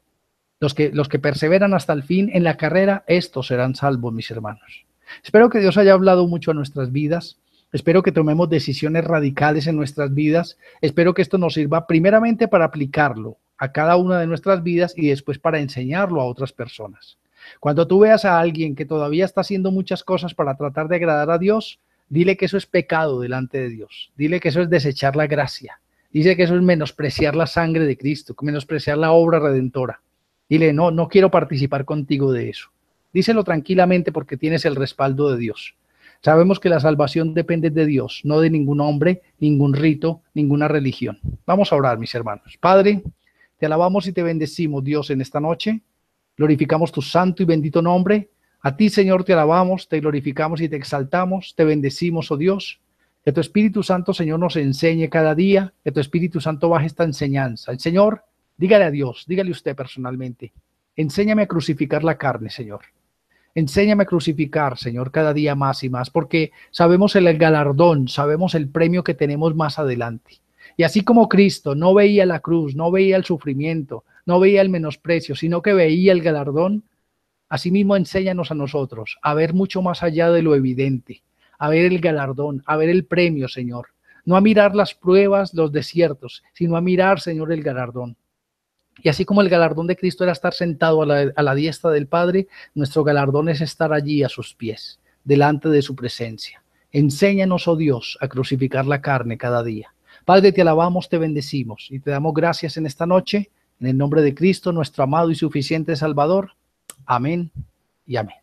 Los que perseveran hasta el fin en la carrera, estos serán salvos, mis hermanos. Espero que Dios haya hablado mucho a nuestras vidas. Espero que tomemos decisiones radicales en nuestras vidas. Espero que esto nos sirva primeramente para aplicarlo a cada una de nuestras vidas y después para enseñarlo a otras personas. Cuando tú veas a alguien que todavía está haciendo muchas cosas para tratar de agradar a Dios, dile que eso es pecado delante de Dios. Dile que eso es desechar la gracia. Dice que eso es menospreciar la sangre de Cristo, menospreciar la obra redentora. Dile, no, no quiero participar contigo de eso. Díselo tranquilamente porque tienes el respaldo de Dios. Sabemos que la salvación depende de Dios, no de ningún hombre, ningún rito, ninguna religión. Vamos a orar, mis hermanos. Padre, te alabamos y te bendecimos, Dios, en esta noche. Glorificamos tu santo y bendito nombre. A ti, Señor, te alabamos, te glorificamos y te exaltamos. Te bendecimos, oh Dios. Que tu Espíritu Santo, Señor, nos enseñe cada día. Que tu Espíritu Santo baje esta enseñanza. El Señor, dígale a Dios, dígale usted personalmente. Enséñame a crucificar la carne, Señor. Enséñame a crucificar, Señor, cada día más y más, porque sabemos el galardón, sabemos el premio que tenemos más adelante. Y así como Cristo no veía la cruz, no veía el sufrimiento, no veía el menosprecio, sino que veía el galardón, asimismo enséñanos a nosotros a ver mucho más allá de lo evidente, a ver el galardón, a ver el premio, Señor. No a mirar las pruebas, los desiertos, sino a mirar, Señor, el galardón. Y así como el galardón de Cristo era estar sentado a la diestra del Padre, nuestro galardón es estar allí a sus pies, delante de su presencia. Enséñanos, oh Dios, a crucificar la carne cada día. Padre, te alabamos, te bendecimos y te damos gracias en esta noche, en el nombre de Cristo, nuestro amado y suficiente Salvador. Amén y amén.